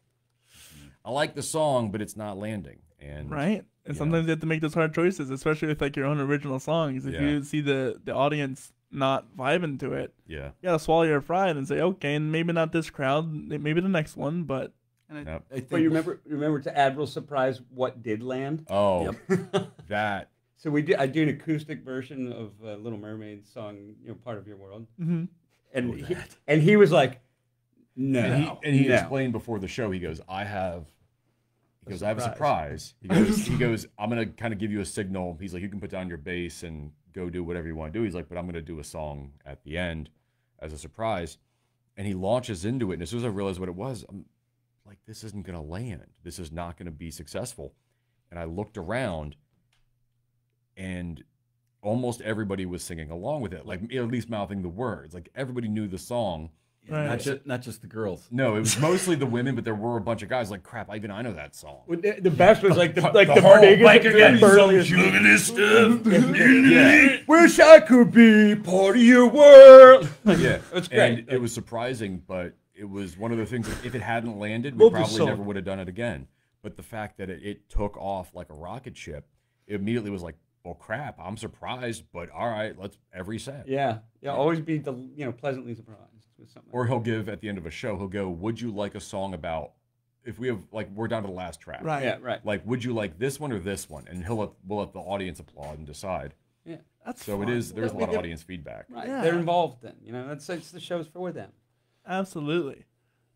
I like the song, but it's not landing. And right. And sometimes you have to make those hard choices, especially with like your own original songs. If you see the audience not vibing to it, yeah, you gotta swallow your pride and say, okay, and maybe not this crowd, maybe the next one, but. And I think, But you remember to Admiral's surprise, what did land? oh, that. So I do an acoustic version of Little Mermaid song, you know, Part of Your World, and he was like, no, And he no. explained before the show. He goes, I have a surprise. He goes, I'm gonna kind of give you a signal. He's like, you can put down your bass and go do whatever you want to do. He's like, but I'm gonna do a song at the end as a surprise. And he launches into it, and as soon as I realized what it was, I'm like, this isn't gonna land. This is not gonna be successful. And I looked around, and almost everybody was singing along with it, like at least mouthing the words. Like everybody knew the song. Right. not just the girls. No, it was mostly the women, but there were a bunch of guys like, crap, I know that song. The best was like the whole biggest and burliest. Look at this stuff. Yeah. Wish I could be part of your world. Yeah. It's great. And it was surprising, but it was one of the things that if it hadn't landed, we probably never would have done it again. But the fact that it took off like a rocket ship, it immediately was like, well, crap, I'm surprised, but all right, let's every set. Yeah. Always be pleasantly surprised with something. Or he'll give at the end of a show, he'll go, would you like a song about, if we have, like, we're down to the last track. Right. Yeah, right. Like, would you like this one or this one? And we'll let the audience applaud and decide. Yeah. That's So fun. there's a lot of audience feedback. Right. Yeah. They're involved then. It's the show's for them. Absolutely.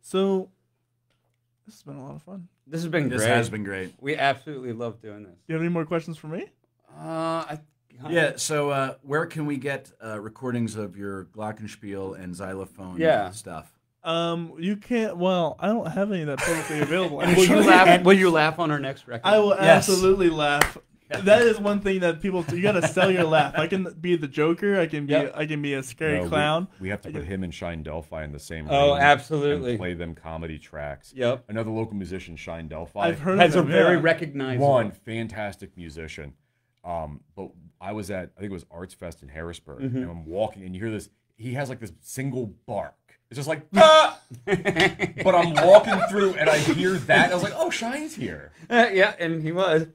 So, this has been a lot of fun. This has been This great. has been great. We absolutely love doing this. Do you have any more questions for me? Yeah, so where can we get recordings of your glockenspiel and xylophone stuff? You can't. Well, I don't have any that publicly available. Will you laugh on our next record? I will Yes. absolutely laugh. That is one thing that people. You gotta sell your laugh. I can be the Joker. I can be a scary No, clown. We have to put him and Shine Delphi in the same Oh, ring absolutely. and play them comedy tracks. Yep. Another local musician, Shine Delphi. I've heard Has a of him, very yeah. recognizable. One fantastic musician. But I was at, I think it was Arts Fest in Harrisburg, and I'm walking, and you hear this. He has like this single bark. It's just like, ah! But I'm walking through, and I hear that. I was like, oh, Shine's here. Yeah, and he was.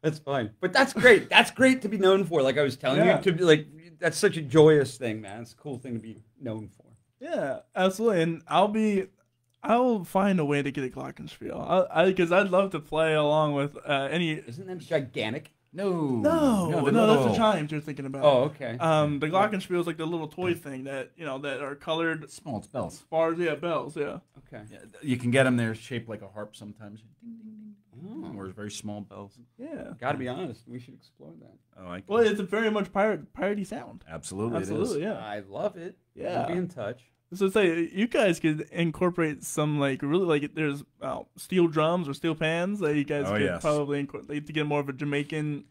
That's fine. But that's great. That's great to be known for. Like I was telling you, to be like, that's such a joyous thing, man. It's a cool thing to be known for. Yeah, absolutely. And I'll find a way to get a glockenspiel. Because I'd love to play along with any. Isn't that gigantic? No, that's the chimes you're thinking about. Oh, okay. The glockenspiel is like the little toy thing that that are colored Small, it's bells. bars. Yeah, bells. Yeah. Okay. Yeah, you can get them. They're shaped like a harp sometimes. Ding, ding, ding. Or very small bells. Yeah. Got to be honest. We should explore that. Oh, Well, it's a very much parody sound. absolutely, Absolutely. it is. Yeah. I love it. Yeah. We'll be in touch. So say you guys could incorporate some like really like there's steel drums or steel pans that you guys could probably incorporate to get more of a Jamaican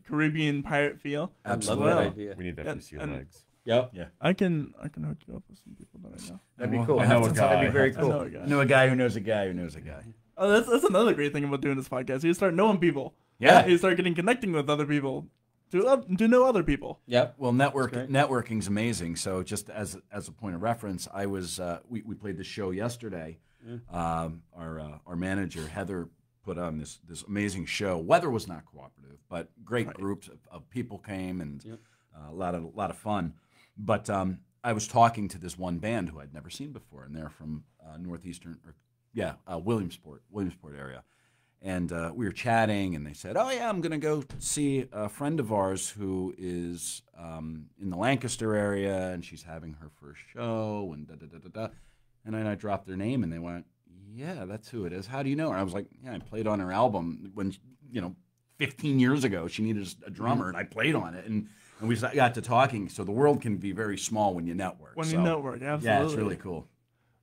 Caribbean pirate feel. Absolutely. That idea. We need that for sea legs. Yep. Yeah. I can hook you up with some people that I know. That'd be cool. I know a guy. That'd be very cool. I know a guy who knows a guy who knows a guy. Oh, that's another great thing about doing this podcast. You start knowing people. Yeah. You start connecting with other people to know other people. Yep. Well, networking's amazing. So just as a point of reference, I was we played the show yesterday. Our manager Heather put on this amazing show. Weather was not cooperative, but great groups of people came and a lot of fun. But I was talking to this one band who I'd never seen before, and they're from northeastern Williamsport area. And we were chatting, and they said, "Oh yeah, I'm going to go see a friend of ours who is in the Lancaster area, and she's having her first show." And And then I dropped their name, and they went, "Yeah, that's who it is. How do you know her?" I was like, "Yeah, I played on her album when 15 years ago. She needed a drummer, and I played on it." And we got to talking. So the world can be very small when you network. You network, absolutely. Yeah, it's really cool.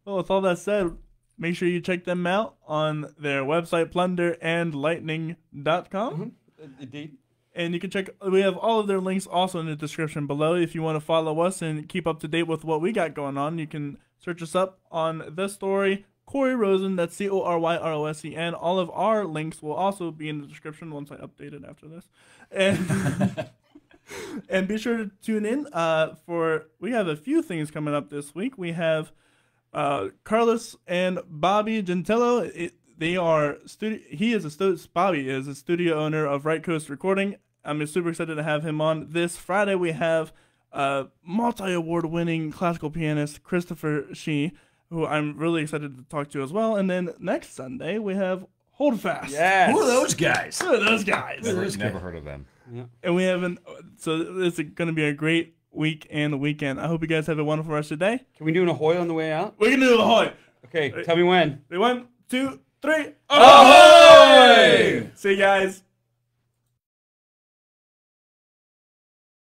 Well, with all that said, make sure you check them out on their website, plunderandlightning.com. Indeed. And you can we have all of their links also in the description below. If you want to follow us and keep up to date with what we got going on, you can search us up on The Story, Corey Rosen, that's CORYROSE, and all of our links will also be in the description once I update it after this. And and be sure to tune in we have a few things coming up this week. We have Carlos and Bobby Gentillo. Bobby is a studio owner of Right Coast Recording. I'm super excited to have him on. This Friday we have multi-award winning classical pianist Christopher Shee, who I'm really excited to talk to as well. And then next Sunday we have Holdfast. Yes. Who are those guys? Never heard of them. Yeah. And we haven't. So it's going to be a great week and weekend. I hope you guys have a wonderful rest of the day. Can we do an ahoy on the way out? We're gonna do the ahoy. Okay, tell me when. 1, 2, 3. Ahoy! See you guys.